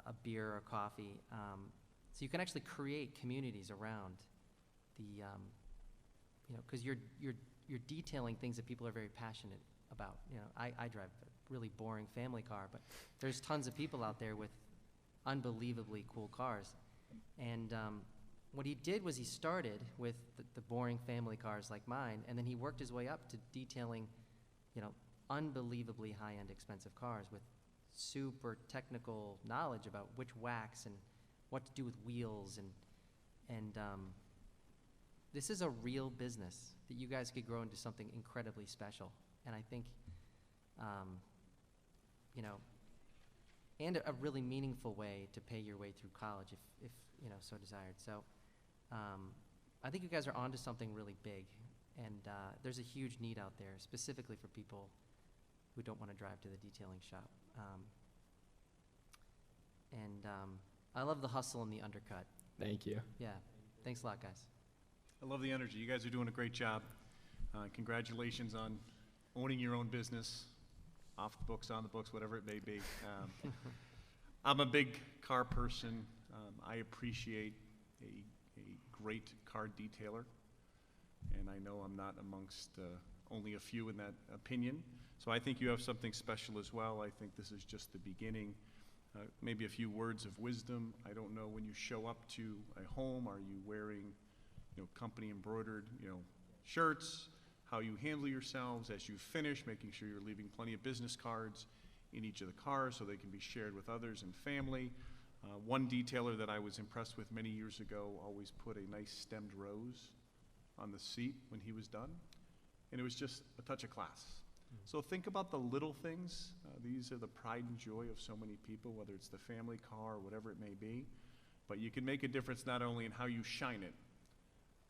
a beer or coffee. So you can actually create communities around the, because you're detailing things that people are very passionate about. I drive a really boring family car, but there's tons of people out there with unbelievably cool cars. And what he did was he started with the boring family cars like mine, and then he worked his way up to detailing, unbelievably high-end expensive cars with super technical knowledge about which wax and what to do with wheels, and this is a real business that you guys could grow into something incredibly special. And I think, and a really meaningful way to pay your way through college if so desired. So I think you guys are onto something really big, and there's a huge need out there, specifically for people who don't want to drive to the detailing shop. I love the hustle and the undercut. Thank you. Yeah, thanks a lot, guys. I love the energy. You guys are doing a great job. Congratulations on owning your own business, off the books, on the books, whatever it may be. I'm a big car person. I appreciate a great car detailer, and I know I'm not amongst only a few in that opinion. So I think you have something special as well. I think this is just the beginning. Maybe a few words of wisdom. I don't know, when you show up to a home, are you wearing company embroidered shirts? How you handle yourselves as you finish, making sure you're leaving plenty of business cards in each of the cars so they can be shared with others and family. One detailer that I was impressed with many years ago always put a nice stemmed rose on the seat when he was done, and it was just a touch of class. So think about the little things. These are the pride and joy of so many people, whether it's the family car or whatever it may be. But you can make a difference not only in how you shine it,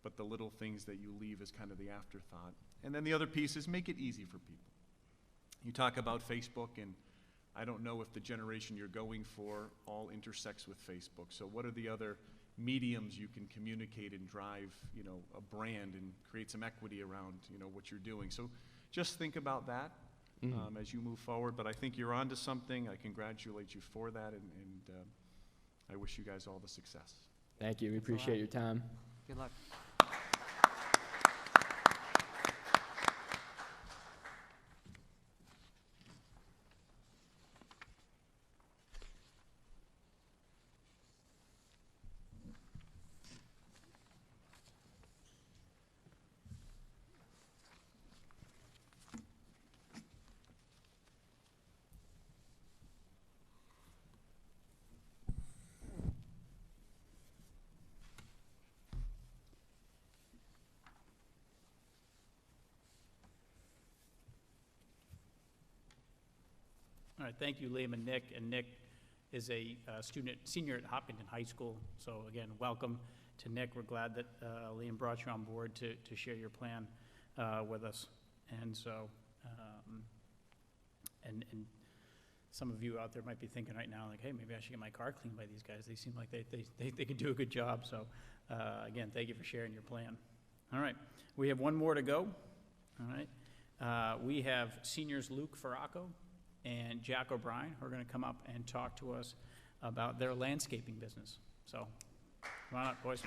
but the little things that you leave as kind of the afterthought. And then the other piece is make it easy for people. You talk about Facebook, and I don't know if the generation you're going for all intersects with Facebook. So what are the other mediums you can communicate and drive, a brand and create some equity around, what you're doing? So just think about that as you move forward. But I think you're onto something. I congratulate you for that, and I wish you guys all the success. Thank you. We appreciate your time. Good luck. All right, thank you, Liam and Nick. And Nick is a senior at Hopkinton High School. So again, welcome to Nick. We're glad that Liam brought you on board to share your plan with us. And so, and some of you out there might be thinking right now, like, hey, maybe I should get my car cleaned by these guys. They seem like they can do a good job. So again, thank you for sharing your plan. All right, we have one more to go. All right, we have seniors Luke Farraco and Jack O'Brien who are going to come up and talk to us about their landscaping business. So come on up, boys.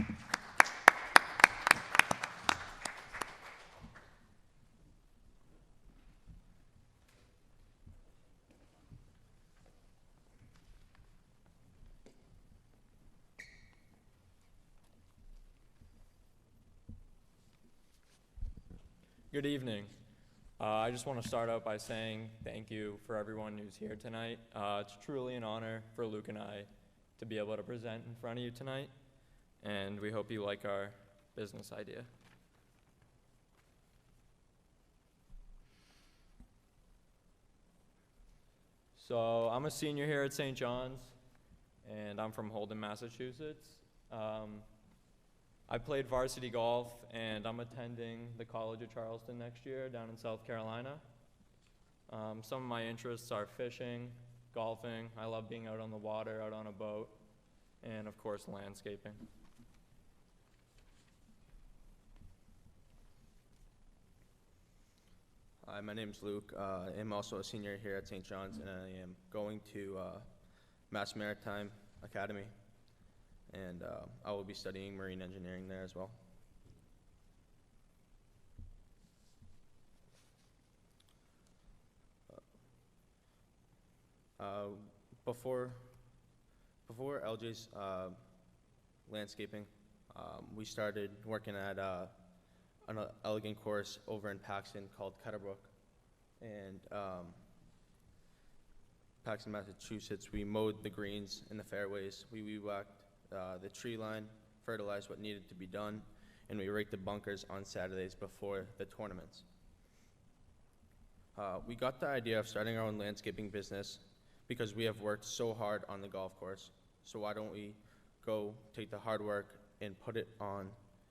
Good evening. I just want to start out by saying thank you for everyone who's here tonight. It's truly an honor for Luke and I to be able to present in front of you tonight, and we hope you like our business idea. So I'm a senior here at St. John's, and I'm from Holden, Massachusetts. I played varsity golf, and I'm attending the College of Charleston next year down in South Carolina. Some of my interests are fishing, golfing. I love being out on the water, out on a boat, and of course, landscaping. Hi, my name's Luke. I'm also a senior here at St. John's, and I am going to Mass Maritime Academy, and I will be studying marine engineering there as well. Before LJ's landscaping, we started working at an elegant course over in Paxton called Kettlebrook. And Paxton, Massachusetts, we mowed the greens and the fairways. We weed whacked the tree line, fertilized what needed to be done, and we raked the bunkers on Saturdays before the tournaments. We got the idea of starting our own landscaping business because we have worked so hard on the golf course. So why don't we go take the hard work and put it on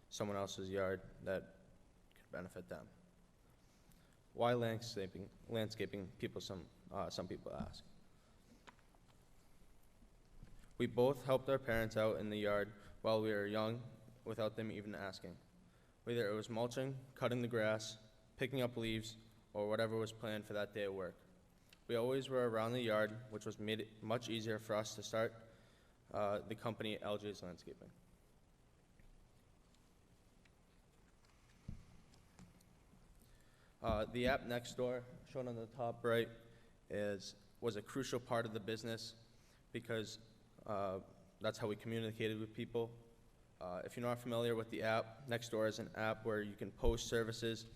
someone else's yard that could benefit them? Why landscaping? Some people ask. We both helped our parents out in the yard while we were young without them even asking. Whether it was mulching, cutting the grass, picking up leaves, or whatever was planned for that day of work. We always were around the yard, which was made it much easier for us to start the company LJ's Landscaping. The app Nextdoor, shown on the top right, was a crucial part of the business because that's how we communicated with people. If you're not familiar with the app, Nextdoor is an app where you can post services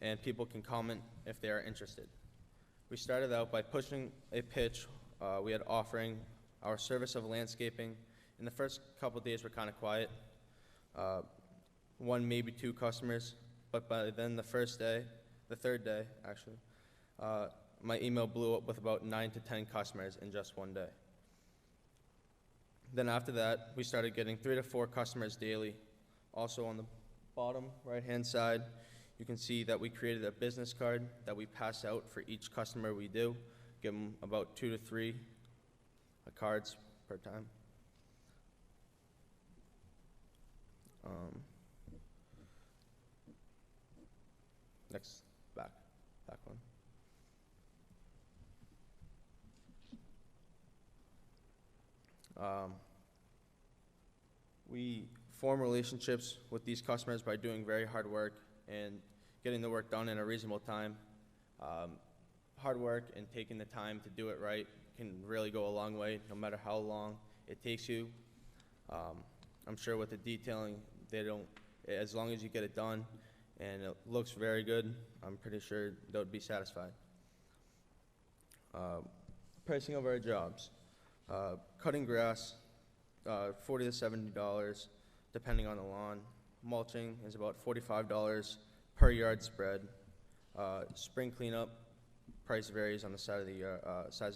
and people can comment if they are interested. We started out by pushing a pitch we had offering our service of landscaping. In the first couple of days were kind of quiet. One, maybe two customers, but by then the third day actually, my email blew up with about 9 to 10 customers in just one day. Then after that, we started getting 3 to 4 customers daily. Also on the bottom right-hand side, you can see that we created a business card that we pass out for each customer we do. Give them about 2 to 3 cards per time. Next, back one. We form relationships with these customers by doing very hard work and getting the work done in a reasonable time. Hard work and taking the time to do it right can really go a long way, no matter how long it takes you. I'm sure with the detailing, as long as you get it done and it looks very good, I'm pretty sure they would be satisfied. Pricing of our jobs. Cutting grass, $40 to $70, depending on the lawn. Mulching is about $45 per yard spread. Spring cleanup, price varies on the size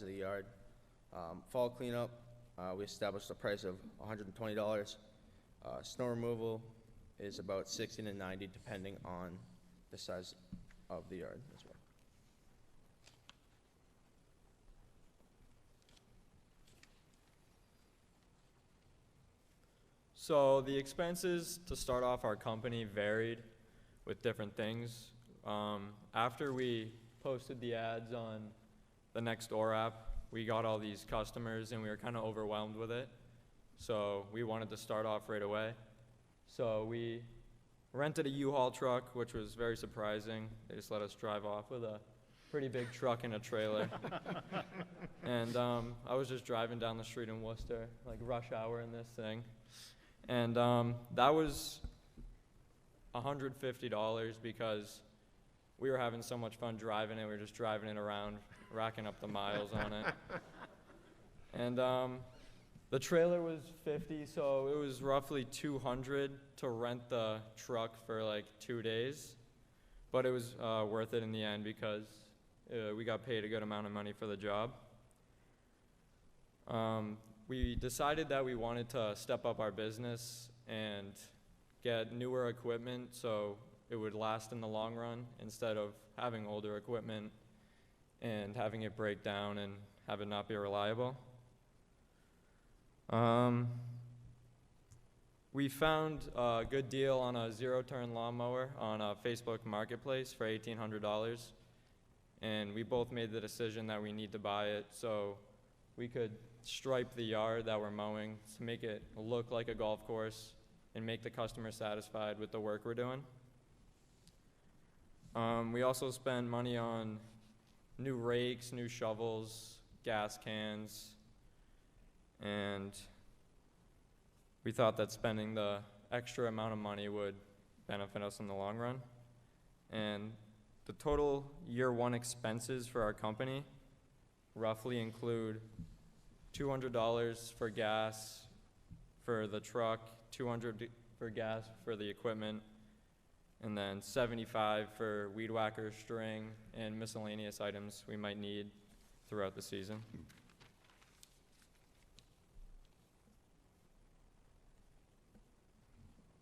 of the yard. Fall cleanup, we established a price of $120. Snow removal is about $60 to $90 depending on the size of the yard as well. So the expenses to start off our company varied with different things. After we posted the ads on the Nextdoor app, we got all these customers and we were kind of overwhelmed with it. So we wanted to start off right away. So we rented a U-Haul truck, which was very surprising. They just let us drive off with a pretty big truck and a trailer. And I was just driving down the street in Worcester, like rush hour in this thing. And that was $150 because we were having so much fun driving it. We were just driving it around, racking up the miles on it. And the trailer was $50, so it was roughly $200 to rent the truck for like 2 days. But it was worth it in the end because we got paid a good amount of money for the job. We decided that we wanted to step up our business and get newer equipment so it would last in the long run instead of having older equipment and having it break down and have it not be reliable. We found a good deal on a zero-turn lawnmower on a Facebook Marketplace for $1,800, and we both made the decision that we need to buy it so we could stripe the yard that we're mowing to make it look like a golf course and make the customer satisfied with the work we're doing. We also spend money on new rakes, new shovels, gas cans, and we thought that spending the extra amount of money would benefit us in the long run. And the total year one expenses for our company roughly include $200 for gas for the truck, $200 for gas for the equipment, and then $75 for weed whacker, string, and miscellaneous items we might need throughout the season.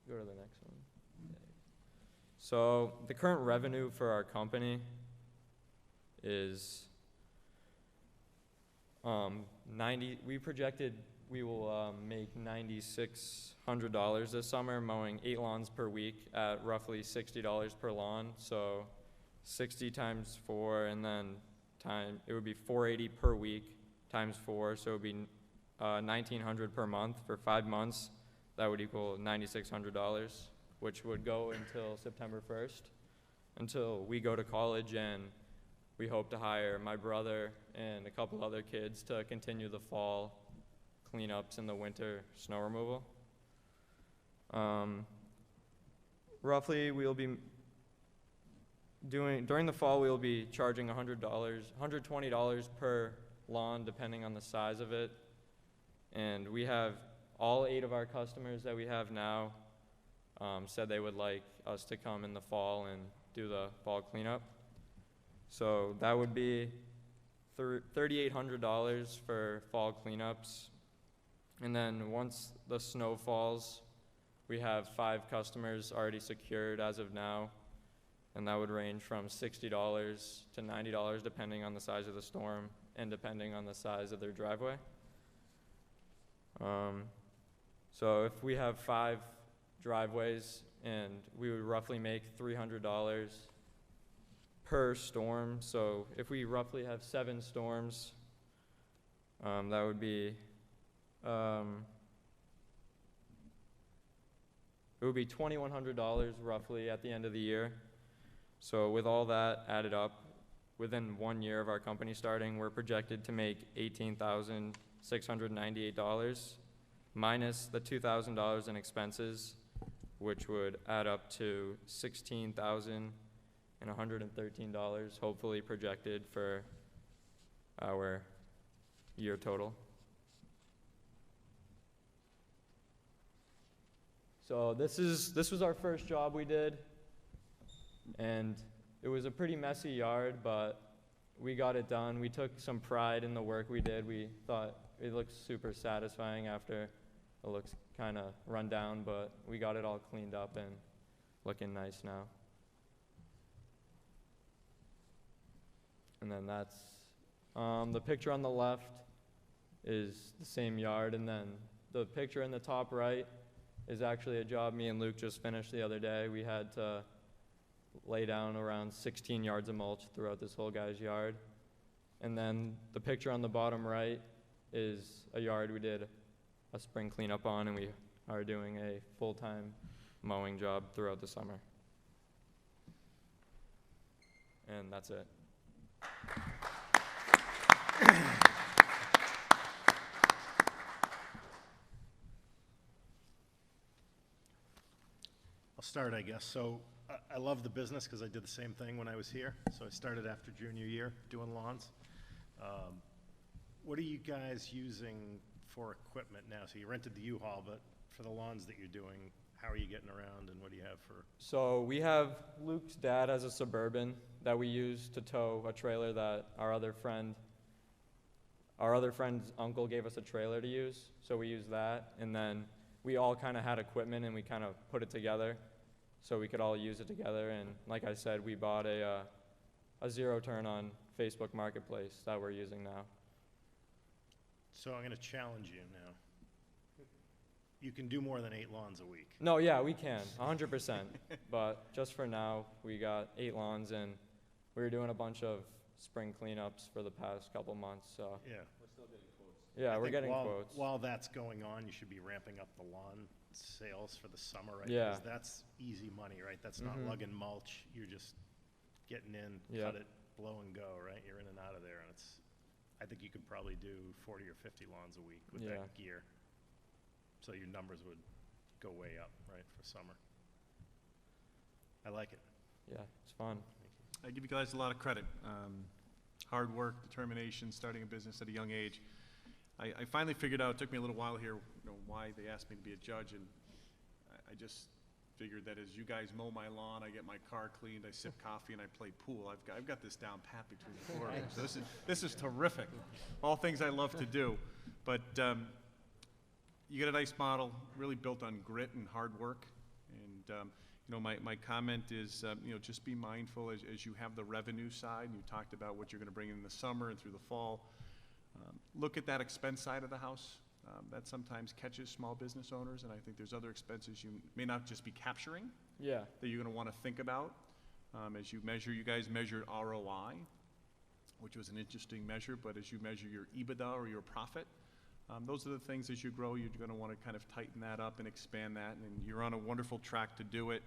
Go to the next one. So the current revenue for our company is we projected we will make $9,600 this summer, mowing 8 lawns per week at roughly $60 per lawn. So 60 times 4, and then it would be $480 per week times 4, so it would be $1,900 per month for 5 months. That would equal $9,600, which would go until September 1st, until we go to college, and we hope to hire my brother and a couple other kids to continue the fall cleanups and the winter snow removal. Roughly, we'll be during the fall, we'll be charging $120 per lawn, depending on the size of it. And we have all 8 of our customers that we have now said they would like us to come in the fall and do the fall cleanup. So that would be $3,800 for fall cleanups. And then once the snow falls, we have 5 customers already secured as of now, and that would range from $60 to $90 depending on the size of the storm and depending on the size of their driveway. So if we have 5 driveways, and we would roughly make $300 per storm. So if we roughly have 7 storms, that would be it would be $2,100 roughly at the end of the year. So with all that added up, within 1 year of our company starting, we're projected to make $18,698 minus the $2,000 in expenses, which would add up to $16,113, hopefully projected for our year total. So this was our first job we did, and it was a pretty messy yard, but we got it done. We took some pride in the work we did. We thought it looked super satisfying after it looks kind of run down, but we got it all cleaned up and looking nice now. And then that's, the picture on the left is the same yard, and then the picture in the top right is actually a job me and Luke just finished the other day. We had to lay down around 16 yards of mulch throughout this whole guy's yard. And then the picture on the bottom right is a yard we did a spring cleanup on, and we are doing a full-time mowing job throughout the summer. And that's it. I'll start, I guess. So I love the business because I did the same thing when I was here. So I started after junior year doing lawns. What are you guys using for equipment now? So you rented the U-Haul, but for the lawns that you're doing, how are you getting around and what do you have for? So we have Luke's dad has a Suburban that we use to tow a trailer that our other friend's uncle gave us a trailer to use. So we use that, and then we all kind of had equipment and we kind of put it together so we could all use it together. And like I said, we bought a zero turn on Facebook Marketplace that we're using now. So I'm going to challenge you now. You can do more than 8 lawns a week. No, yeah, we can, 100%. But just for now, we got 8 lawns, and we were doing a bunch of spring cleanups for the past couple months. So Yeah. We're still getting quotes. yeah, I we're think getting quotes. While that's going on, you should be ramping up the lawn sales for the summer, right? Yeah. Because that's easy money, right? That's not Mhm. lugging mulch. You're just getting in, Yep. cut it, blow and go, right? You're in and out of there, and I think you could probably do 40 or 50 lawns a week with Yeah. that gear. So your numbers would go way up, right, for summer. I like it. Yeah, it's fun. I give you guys a lot of credit. Hard work, determination, starting a business at a young age. I finally figured out, it took me a little while here, why they asked me to be a judge, and I just figured that as you guys mow my lawn, I get my car cleaned, I sip coffee, and I play pool. I've got this down pat between the 4 of us. So this is terrific. All things I love to do. But you get a nice model, really built on grit and hard work. And my comment is, just be mindful as you have the revenue side, and you talked about what you're going to bring in the summer and through the fall. Look at that expense side of the house. That sometimes catches small business owners, and I think there's other expenses you may not just be capturing Yeah. that you're going to want to think about as you measure. You guys measured ROI, which was an interesting measure, but as you measure your EBITDA or your profit, those are the things as you grow, you're going to want to kind of tighten that up and expand that, and you're on a wonderful track to do it.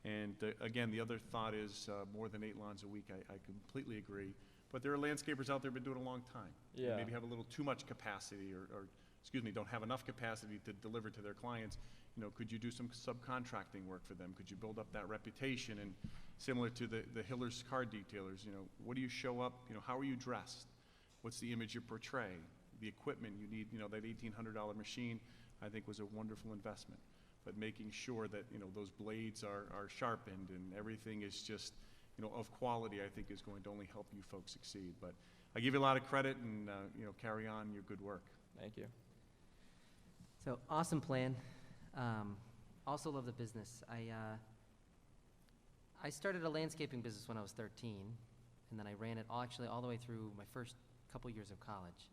And again, the other thought is more than 8 lawns a week. I completely agree. But there are landscapers out there who've been doing it a long time. They Yeah. maybe have a little too much capacity or don't have enough capacity to deliver to their clients. Could you do some subcontracting work for them? Could you build up that reputation? And similar to the Hiller's car detailers, what do you show up? How are you dressed? What's the image you portray? The equipment you need, that $1,800 machine, I think was a wonderful investment. But making sure that, those blades are sharpened and everything is just, of quality, I think is going to only help you folks succeed. But I give you a lot of credit and, carry on your good work. Thank you. So, awesome plan. Also love the business. I started a landscaping business when I was 13, and then I ran it all the way through my first couple years of college.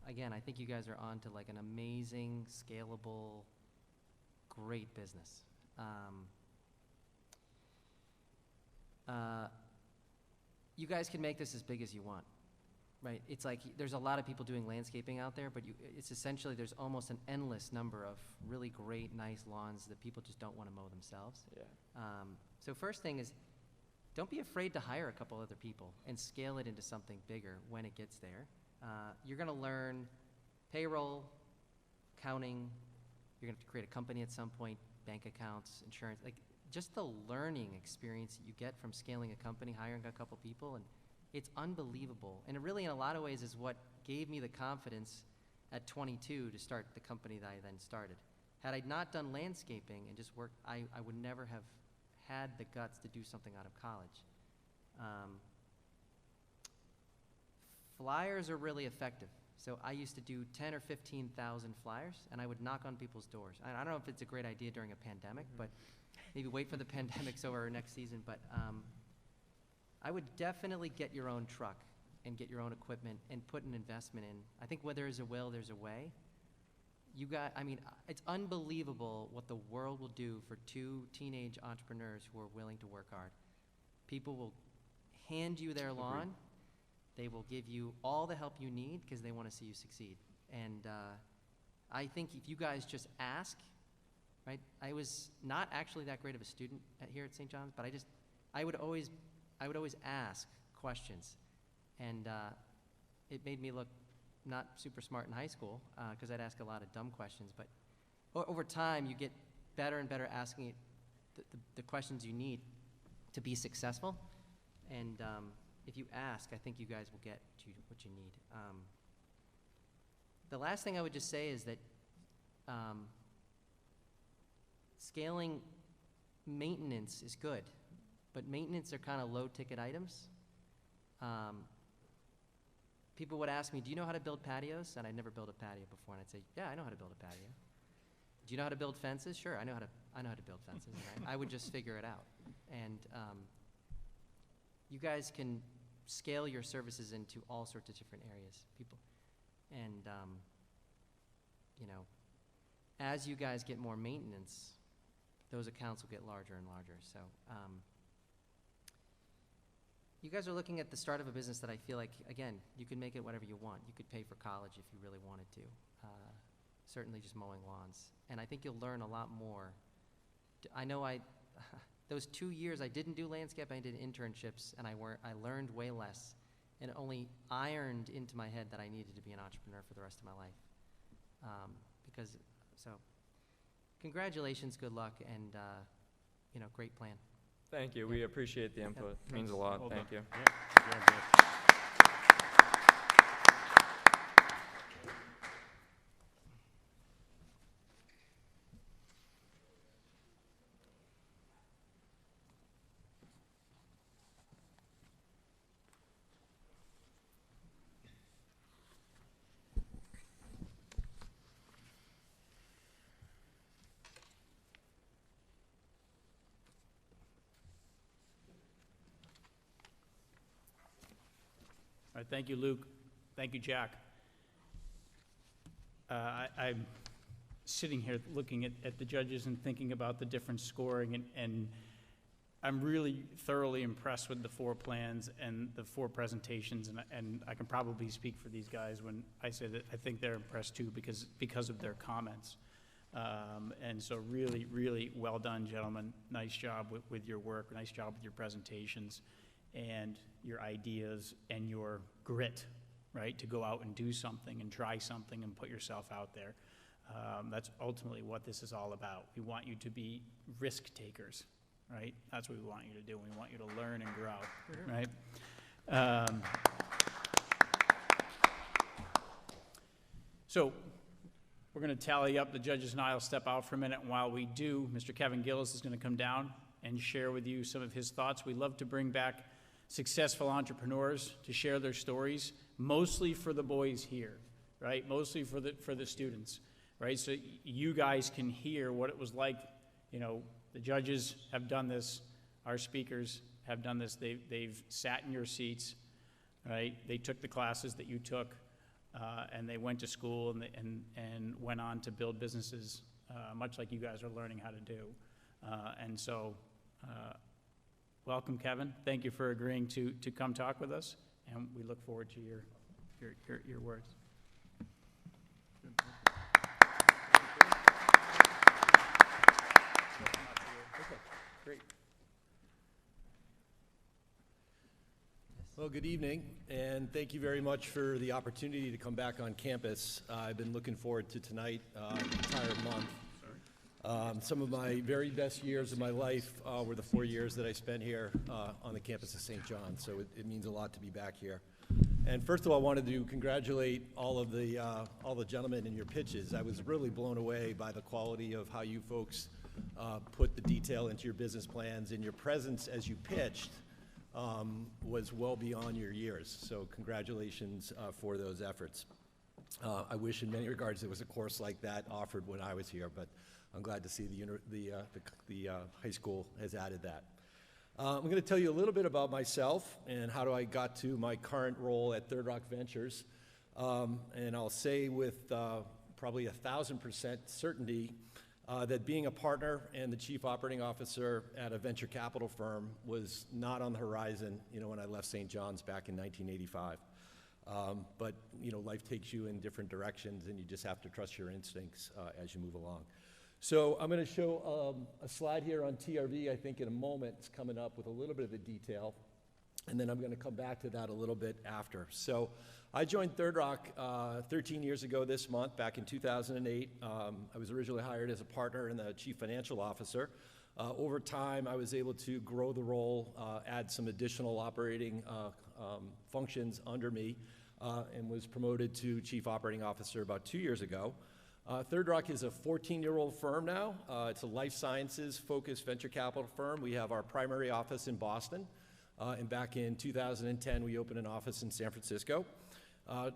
Again, I think you guys are on to like an amazing, scalable, great business. You guys can make this as big as you want, right? It's like there's a lot of people doing landscaping out there, but it's essentially there's almost an endless number of really great, nice lawns that people just don't want to mow themselves. Yeah. So first thing is, don't be afraid to hire a couple other people and scale it into something bigger when it gets there. You're going to learn payroll, accounting. You're going to have to create a company at some point, bank accounts, insurance. Like just the learning experience that you get from scaling a company, hiring a couple people, and it's unbelievable. And it really, in a lot of ways, is what gave me the confidence at 22 to start the company that I then started. Had I not done landscaping and just worked, I would never have had the guts to do something out of college. flyers are really effective. So I used to do 10 or 15,000 flyers, and I would knock on people's doors. I don't know if it's a great idea during a pandemic, but maybe wait for the pandemic's over next season. But I would definitely get your own truck and get your own equipment and put an investment in. I think where there's a will, there's a way. I mean, it's unbelievable what the world will do for two teenage entrepreneurs who are willing to work hard. People will hand you their lawn. They will give you all the help you need because they want to see you succeed. And I think if you guys just ask, right? I was not actually that great of a student here at St. John's, but I would always ask questions, and it made me look not super smart in high school because I'd ask a lot of dumb questions. But over time, you get better and better asking the questions you need to be successful. And if you ask, I think you guys will get what you need. The last thing I would just say is that scaling maintenance is good, but maintenance are kind of low-ticket items. People would ask me, do you know how to build patios? And I'd never built a patio before, and I'd say, yeah, I know how to build a patio. Do you know how to build fences? Sure, I know how to build fences. And I would just figure it out. And you guys can scale your services into all sorts of different areas, people. And, you know, as you guys get more maintenance, those accounts will get larger and larger. So you guys are looking at the start of a business that I feel like, again, you can make it whatever you want. You could pay for college if you really wanted to. Certainly just mowing lawns. And I think you'll learn a lot more. I know those 2 years I didn't do landscape, I did internships, and I learned way less. And it only ironed into my head that I needed to be an entrepreneur for the rest of my life. So congratulations, good luck, and you know, great plan. Thank you. We appreciate the input. It means a lot. Well Thank done. you. Yeah, very good. All right, thank you, Luke. Thank you, Jack. I'm sitting here looking at the judges and thinking about the different scoring, and I'm really thoroughly impressed with the 4 plans and the 4 presentations, and I can probably speak for these guys when I say that I think they're impressed too because of their comments. And so really, really well done, gentlemen. Nice job with your work. Nice job with your presentations and your ideas and your grit, right, to go out and do something and try something and put yourself out there. That's ultimately what this is all about. We want you to be risk takers, right? That's what we want you to do. We want you to learn and grow, right? So we're going to tally up. The judges and I will step out for a minute. And while we do, Mr. Kevin Gillis is going to come down and share with you some of his thoughts. We love to bring back successful entrepreneurs to share their stories, mostly for the boys here, right? Mostly for the students, right? So you guys can hear what it was like. You know, the judges have done this. Our speakers have done this. They've sat in your seats, right? They took the classes that you took, and they went to school and went on to build businesses, much like you guys are learning how to do. And so, welcome, Kevin. Thank you for agreeing to come talk with us, and we look forward to your words. Okay, great. Well, good evening, and thank you very much for the opportunity to come back on campus. I've been looking forward to tonight the entire month. Some of my very best years of my life were the 4 years that I spent here on the campus of St. John's, so it means a lot to be back here. And first of all, I wanted to congratulate all the gentlemen in your pitches. I was really blown away by the quality of how you folks put the detail into your business plans, and your presence as you pitched was well beyond your years. So congratulations for those efforts. I wish in many regards there was a course like that offered when I was here, but I'm glad to see the high school has added that. I'm going to tell you a little bit about myself and how I got to my current role at Third Rock Ventures. And I'll say with probably 1,000% certainty that being a partner and the chief operating officer at a venture capital firm was not on the horizon, when I left St. John's back in 1985. But life takes you in different directions, and you just have to trust your instincts as you move along. So I'm going to show a slide here on TRV. I think in a moment it's coming up with a little bit of the detail, and then I'm going to come back to that a little bit after. So I joined Third Rock 13 years ago this month, back in 2008. I was originally hired as a partner and the chief financial officer. Over time, I was able to grow the role, add some additional operating functions under me, and was promoted to chief operating officer about 2 years ago. Third Rock is a 14-year-old firm now. It's a life sciences-focused venture capital firm. We have our primary office in Boston, and back in 2010, we opened an office in San Francisco.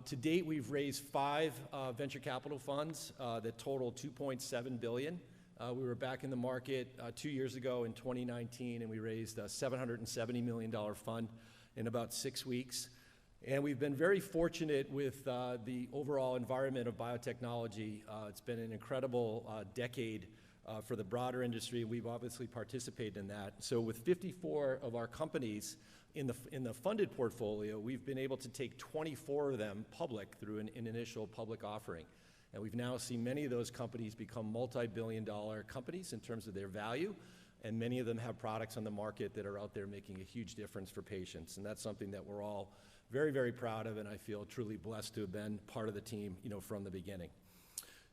To date, we've raised 5 venture capital funds that total $2.7 billion. We were back in the market 2 years ago in 2019, and we raised a $770 million fund in about 6 weeks. And we've been very fortunate with the overall environment of biotechnology. It's been an incredible decade for the broader industry. We've obviously participated in that. So with 54 of our companies in the funded portfolio, we've been able to take 24 of them public through an initial public offering. And we've now seen many of those companies become multi-billion-dollar companies in terms of their value, and many of them have products on the market that are out there making a huge difference for patients. And that's something that we're all very, very proud of, and I feel truly blessed to have been part of the team, from the beginning.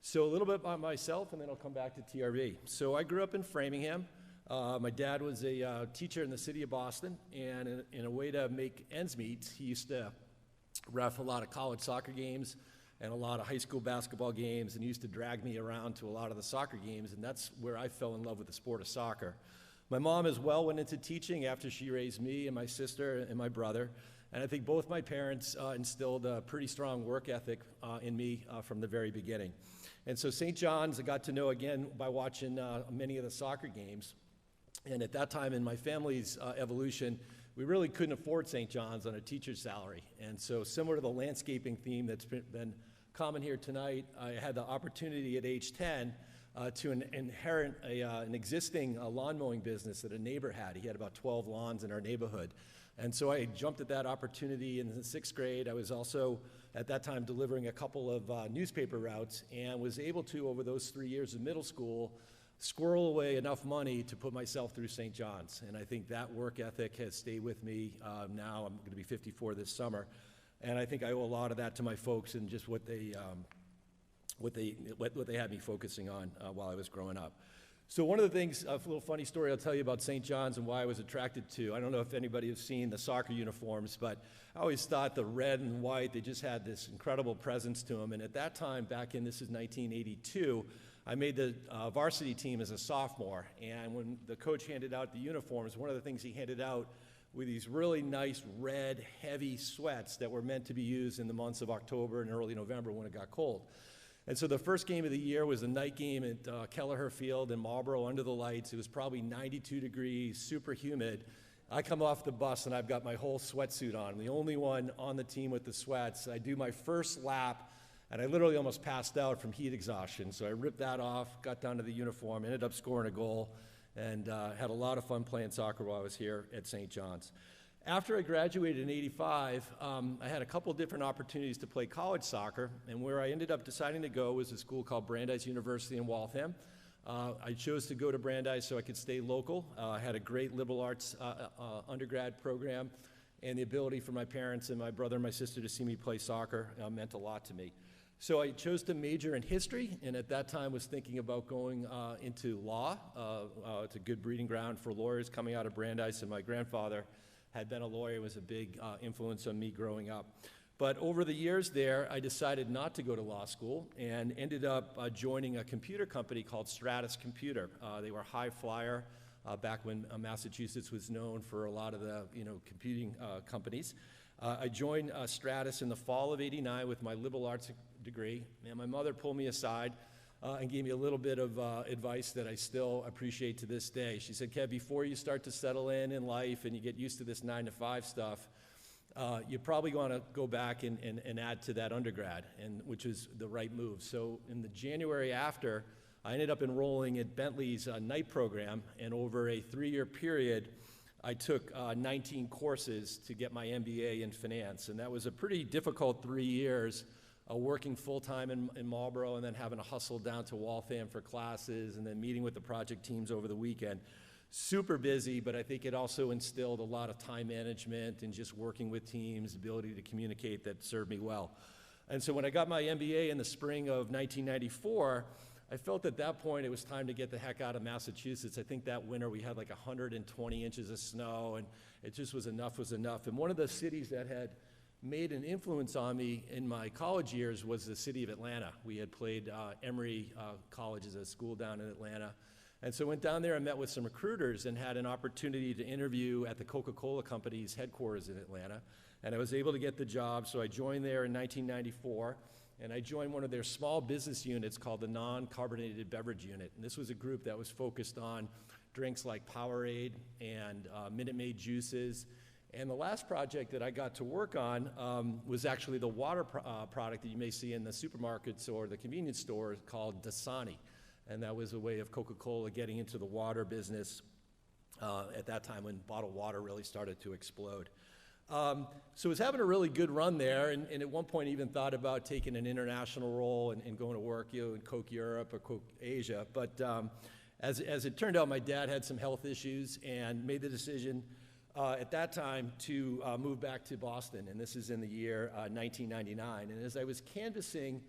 So a little bit about myself, and then I'll come back to TRV. So I grew up in Framingham. My dad was a teacher in the city of Boston, and in a way to make ends meet, he used to ref a lot of college soccer games and a lot of high school basketball games, and he used to drag me around to a lot of the soccer games, and that's where I fell in love with the sport of soccer. My mom as well went into teaching after she raised me and my sister and my brother, and I think both my parents instilled a pretty strong work ethic in me from the very beginning. And so St. John's I got to know again by watching many of the soccer games, and at that time in my family's evolution, we really couldn't afford St. John's on a teacher's salary. And so similar to the landscaping theme that's been common here tonight, I had the opportunity at age 10 to inherit an existing lawn mowing business that a neighbor had. He had about 12 lawns in our neighborhood. And so I jumped at that opportunity in the 6th grade. I was also, at that time, delivering a couple of newspaper routes and was able to, over those 3 years of middle school, squirrel away enough money to put myself through St. John's. And I think that work ethic has stayed with me. Now I'm going to be 54 this summer. And I think I owe a lot of that to my folks and just what they had me focusing on while I was growing up. So one of the things, a little funny story I'll tell you about St. John's and why I was attracted to, I don't know if anybody has seen the soccer uniforms, but I always thought the red and white, they just had this incredible presence to them. And at that time, this is 1982, I made the varsity team as a sophomore. And when the coach handed out the uniforms, one of the things he handed out were these really nice red, heavy sweats that were meant to be used in the months of October and early November when it got cold. And so the first game of the year was a night game at Kelleher Field in Marlboro under the lights. It was probably 92 degrees, super humid. I come off the bus and I've got my whole sweatsuit on. I'm the only one on the team with the sweats. I do my first lap and I literally almost passed out from heat exhaustion. So I ripped that off, got down to the uniform, ended up scoring a goal, and had a lot of fun playing soccer while I was here at St. John's. After I graduated in '85, I had a couple different opportunities to play college soccer, and where I ended up deciding to go was a school called Brandeis University in Waltham. I chose to go to Brandeis so I could stay local. I had a great liberal arts undergrad program, and the ability for my parents and my brother and my sister to see me play soccer meant a lot to me. So I chose to major in history, and at that time was thinking about going into law. It's a good breeding ground for lawyers coming out of Brandeis, and my grandfather had been a lawyer, was a big influence on me growing up. But over the years there, I decided not to go to law school and ended up joining a computer company called Stratus Computer. They were high flyer back when Massachusetts was known for a lot of the, computing companies. I joined Stratus in the fall of '89 with my liberal arts degree, and my mother pulled me aside and gave me a little bit of advice that I still appreciate to this day. She said, Kev, before you start to settle in life and you get used to this 9-to-5 stuff, you probably want to go back and add to that undergrad, which is the right move. So in the January after, I ended up enrolling at Bentley's night program, and over a 3-year period, I took 19 courses to get my MBA in finance, and that was a pretty difficult 3 years, working full-time in Marlboro and then having to hustle down to Waltham for classes and then meeting with the project teams over the weekend. Super busy, but I think it also instilled a lot of time management and just working with teams, ability to communicate that served me well. And so when I got my MBA in the spring of 1994, I felt at that point it was time to get the heck out of Massachusetts. I think that winter we had like 120 inches of snow, and it just was enough was enough. And one of the cities that had made an influence on me in my college years was the city of Atlanta. We had played Emory College as a school down in Atlanta. And so I went down there and met with some recruiters and had an opportunity to interview at the Coca-Cola Company's headquarters in Atlanta. And I was able to get the job, so I joined there in 1994. And I joined one of their small business units called the Non-Carbonated Beverage Unit. And this was a group that was focused on drinks like Powerade and Minute Maid juices. And the last project that I got to work on was actually the water product that you may see in the supermarkets or the convenience stores called Dasani. And that was a way of Coca-Cola getting into the water business at that time when bottled water really started to explode. So I was having a really good run there, and at one point even thought about taking an international role and going to work in Coke Europe or Coke Asia. But as it turned out, my dad had some health issues and made the decision at that time to move back to Boston, and this is in the year 1999. And as I was canvassing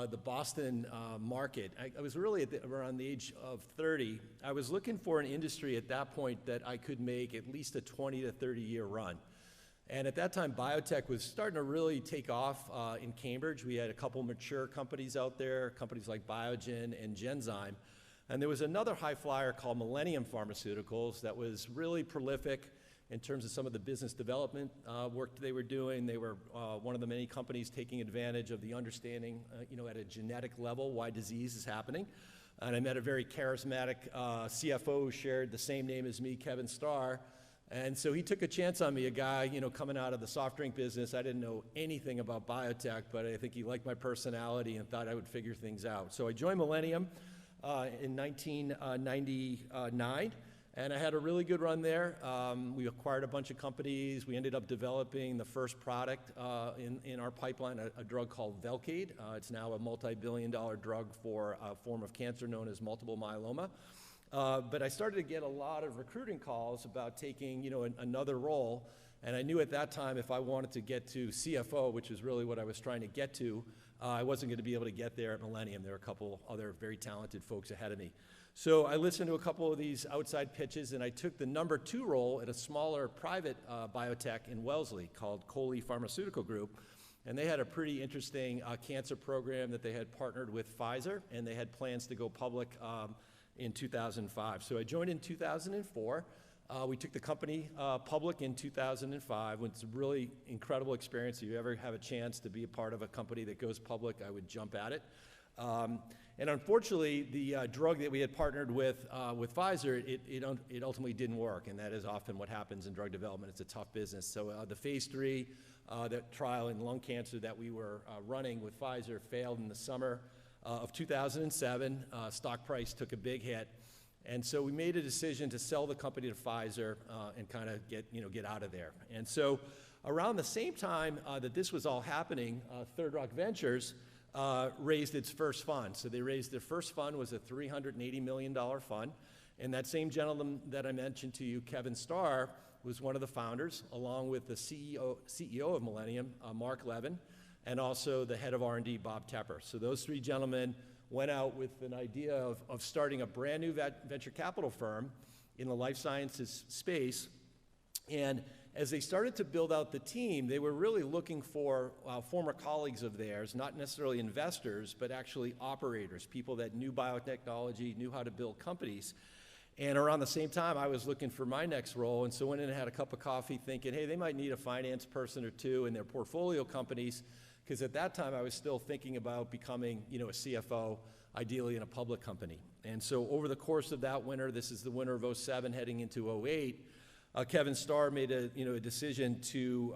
the Boston market, I was really around the age of 30. I was looking for an industry at that point that I could make at least a 20 to 30-year run. And at that time, biotech was starting to really take off in Cambridge. We had a couple mature companies out there, companies like Biogen and Genzyme. And there was another high flyer called Millennium Pharmaceuticals that was really prolific in terms of some of the business development work they were doing. They were one of the many companies taking advantage of the understanding, at a genetic level why disease is happening. And I met a very charismatic CFO who shared the same name as me, Kevin Starr. And so he took a chance on me, a guy, coming out of the soft drink business. I didn't know anything about biotech, but I think he liked my personality and thought I would figure things out. So I joined Millennium in 1999, and I had a really good run there. We acquired a bunch of companies. We ended up developing the first product in our pipeline, a drug called Velcade. It's now a multi-billion-dollar drug for a form of cancer known as multiple myeloma. But I started to get a lot of recruiting calls about taking, another role. And I knew at that time if I wanted to get to CFO, which is really what I was trying to get to, I wasn't going to be able to get there at Millennium. There were a couple other very talented folks ahead of me. So I listened to a couple of these outside pitches, and I took the number 2 role at a smaller private biotech in Wellesley called Coley Pharmaceutical Group. And they had a pretty interesting cancer program that they had partnered with Pfizer, and they had plans to go public in 2005. So I joined in 2004. We took the company public in 2005. It's a really incredible experience. If you ever have a chance to be a part of a company that goes public, I would jump at it. And unfortunately, the drug that we had partnered with Pfizer, it ultimately didn't work, and that is often what happens in drug development. It's a tough business. So the phase 3, that trial in lung cancer that we were running with Pfizer failed in the summer of 2007. Stock price took a big hit. And so we made a decision to sell the company to Pfizer and kind of get out of there. And so around the same time that this was all happening, Third Rock Ventures raised its first fund. So they raised their first fund, was a $380 million fund. And that same gentleman that I mentioned to you, Kevin Starr, was one of the founders, along with the CEO of Millennium, Mark Levin, and also the head of R&D, Bob Tepper. So those 3 gentlemen went out with an idea of starting a brand new venture capital firm in the life sciences space. And as they started to build out the team, they were really looking for former colleagues of theirs, not necessarily investors, but actually operators, people that knew biotechnology, knew how to build companies. And around the same time, I was looking for my next role, and so went in and had a cup of coffee thinking, hey, they might need a finance person or two in their portfolio companies, because at that time I was still thinking about becoming, a CFO, ideally in a public company. And so over the course of that winter, this is the winter of '07 heading into '08, Kevin Starr made a decision to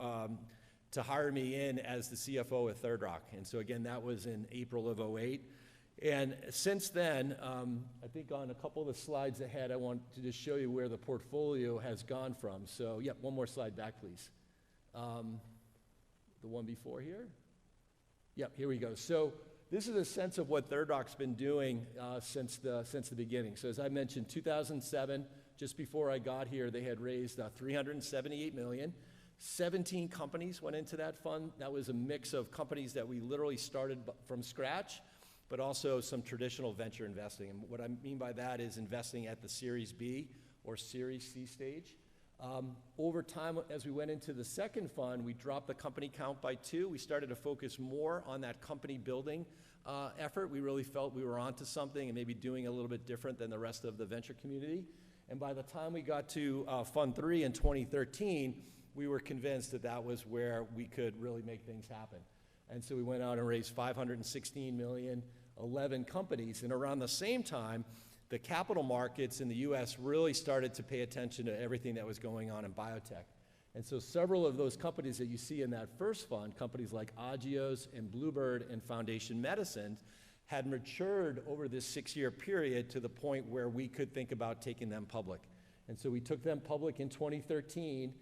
hire me in as the CFO at Third Rock. And so again, that was in April of '08. And since then, I think on a couple of the slides ahead, I want to just show you where the portfolio has gone from. So, yeah, one more slide back, please. The one before here? Yep, here we go. So this is a sense of what Third Rock's been doing since the beginning. So as I mentioned, 2007, just before I got here, they had raised $378 million. 17 companies went into that fund. That was a mix of companies that we literally started from scratch, but also some traditional venture investing. And what I mean by that is investing at the Series B or Series C stage. Over time, as we went into the second fund, we dropped the company count by 2. We started to focus more on that company building effort. We really felt we were onto something and maybe doing a little bit different than the rest of the venture community. And by the time we got to Fund 3 in 2013, we were convinced that that was where we could really make things happen. And so we went out and raised $516 million, 11 companies. And around the same time, the capital markets in the US really started to pay attention to everything that was going on in biotech. And so several of those companies that you see in that first fund, companies like Agios and Bluebird and Foundation Medicine, had matured over this 6-year period to the point where we could think about taking them public. And so we took them public in 2013,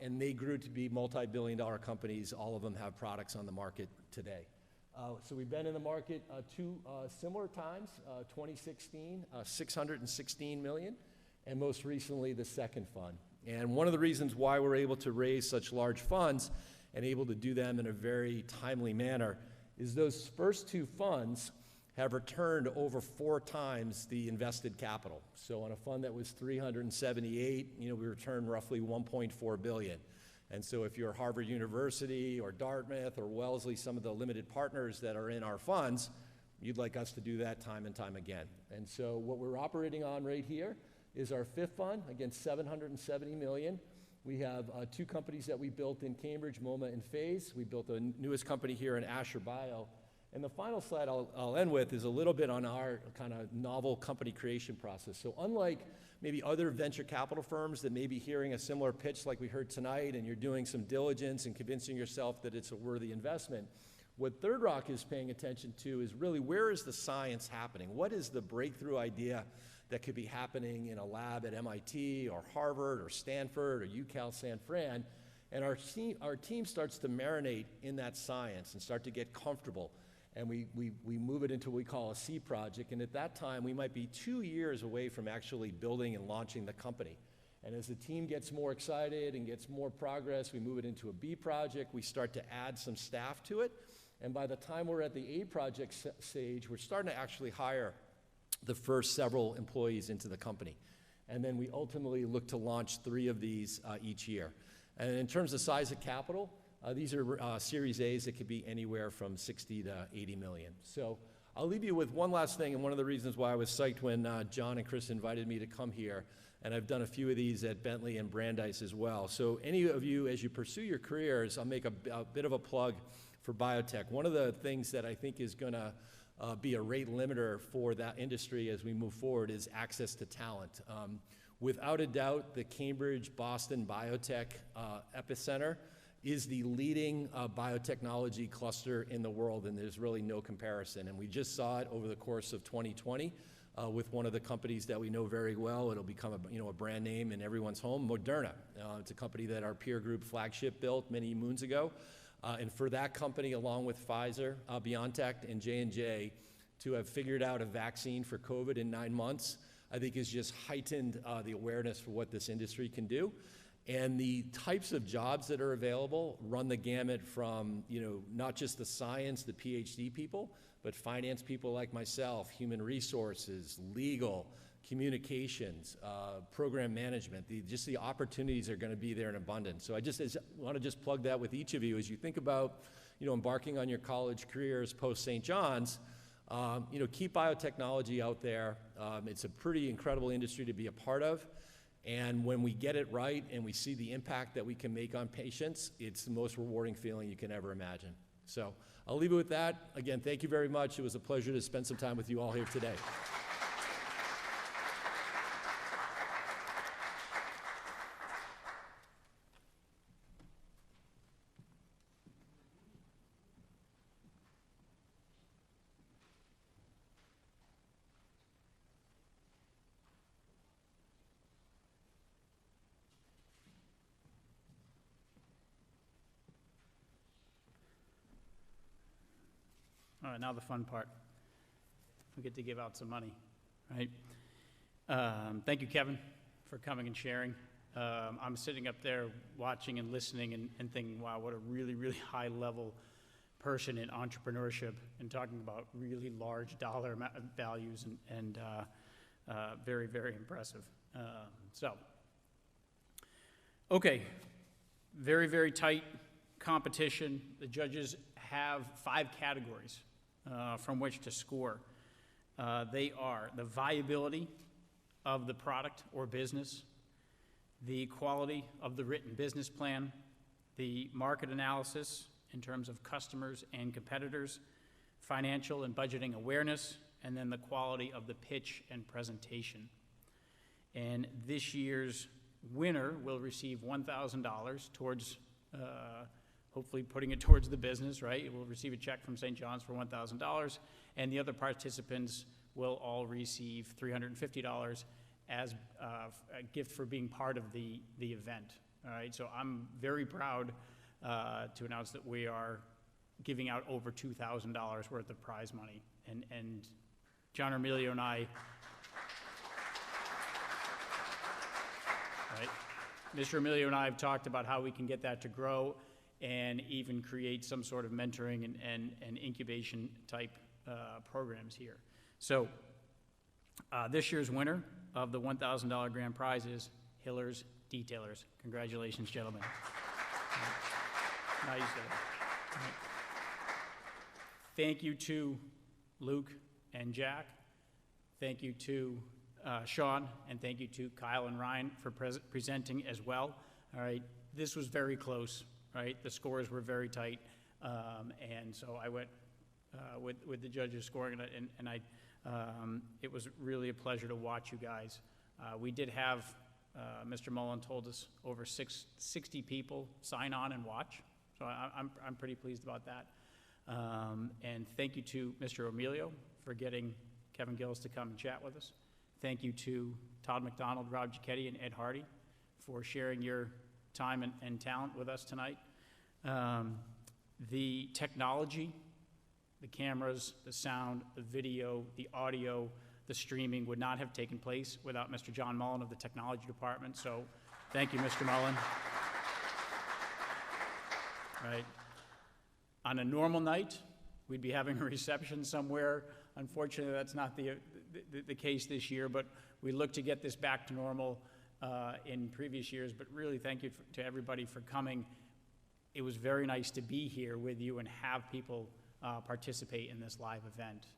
and they grew to be multi-billion-dollar companies. All of them have products on the market today. So we've been in the market 2 similar times, 2016, $616 million, and most recently the second fund. And one of the reasons why we're able to raise such large funds and able to do them in a very timely manner is those first 2 funds have returned over 4 times the invested capital. So on a fund that was 378, we returned roughly 1.4 billion. And so if you're Harvard University or Dartmouth or Wellesley, some of the limited partners that are in our funds, you'd like us to do that time and time again. And so what we're operating on right here is our 5th fund, again, $770 million. We have 2 companies that we built in Cambridge, MoMA and Phase. We built the newest company here in Asher Bio. And the final slide I'll end with is a little bit on our kind of novel company creation process. So unlike maybe other venture capital firms that may be hearing a similar pitch like we heard tonight, and you're doing some diligence and convincing yourself that it's a worthy investment, what Third Rock is paying attention to is really where is the science happening? What is the breakthrough idea that could be happening in a lab at MIT or Harvard or Stanford or UCal San Fran? And our team starts to marinate in that science and start to get comfortable. And we move it into what we call a C project. And at that time, we might be 2 years away from actually building and launching the company. And as the team gets more excited and gets more progress, we move it into a B project. We start to add some staff to it. And by the time we're at the A project stage, we're starting to actually hire the first several employees into the company. And then we ultimately look to launch 3 of these each year. And in terms of size of capital, these are Series A's that could be anywhere from 60 to 80 million. So I'll leave you with one last thing, and one of the reasons why I was psyched when John and Chris invited me to come here, and I've done a few of these at Bentley and Brandeis as well. So any of you, as you pursue your careers, I'll make a bit of a plug for biotech. One of the things that I think is going to be a rate limiter for that industry as we move forward is access to talent. Without a doubt, the Cambridge-Boston biotech epicenter is the leading biotechnology cluster in the world, and there's really no comparison. And we just saw it over the course of 2020 with one of the companies that we know very well. It'll become a brand name in everyone's home, Moderna. It's a company that our peer group Flagship built many moons ago. And for that company, along with Pfizer, BioNTech, and J&J, to have figured out a vaccine for COVID in 9 months, I think has just heightened the awareness for what this industry can do. And the types of jobs that are available run the gamut from, not just the science, the PhD people, but finance people like myself, human resources, legal, communications, program management. The opportunities are going to be there in abundance. So I want to plug that with each of you as you think about, embarking on your college careers post St. John's. Keep biotechnology out there. It's a pretty incredible industry to be a part of. And when we get it right and we see the impact that we can make on patients, it's the most rewarding feeling you can ever imagine. So I'll leave it with that. Again, thank you very much. It was a pleasure to spend some time with you all here today. All right, now the fun part. We get to give out some money, right? Thank you, Kevin, for coming and sharing. I'm sitting up there watching and listening and thinking, wow, what a really, really high-level person in entrepreneurship and talking about really large dollar values and very, very impressive. Okay, very, very tight competition. The judges have 5 categories from which to score. They are the viability of the product or business, the quality of the written business plan, the market analysis in terms of customers and competitors, financial and budgeting awareness, and then the quality of the pitch and presentation. And this year's winner will receive $1,000 towards hopefully putting it towards the business, right? It will receive a check from St. John's for $1,000, and the other participants will all receive $350 as a gift for being part of the event, all right? So I'm very proud to announce that we are giving out over $2,000 worth of prize money, and John Emilio and I, right? Mr. Emilio and I have talked about how we can get that to grow and even create some sort of mentoring and incubation type programs here. So this year's winner of the $1,000 grand prize is Hiller's Detailers. Congratulations, gentlemen. Nice. Thank you to Luke and Jack. Thank you to Sean, and thank you to Kyle and Ryan for presenting as well. All right, this was very close. Right, the scores were very tight, and so I went with the judges scoring, and it was really a pleasure to watch you guys. We did have, Mr. Mullen told us, over 60 people sign on and watch, so I'm pretty pleased about that. And thank you to Mr. Emilio for getting Kevin Gillis to come and chat with us. Thank you to Todd McDonald, Rob Giacchetti, and Ed Hardy for sharing your time and talent with us tonight. The technology, the cameras, the sound, the video, the audio, the streaming would not have taken place without Mr. John Mullen of the technology department, so thank you, Mr. Mullen. Right. On a normal night, we'd be having a reception somewhere. Unfortunately, that's not the case this year, but we look to get this back to normal in previous years. But really, thank you to everybody for coming. It was very nice to be here with you and have people participate in this live event.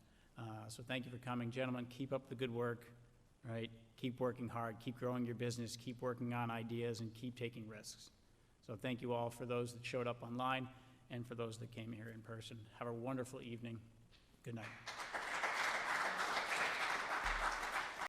So thank you for coming. Gentlemen, keep up the good work, right? Keep working hard, keep growing your business, keep working on ideas, and keep taking risks. So thank you all for those that showed up online and for those that came here in person. Have a wonderful evening. Good night.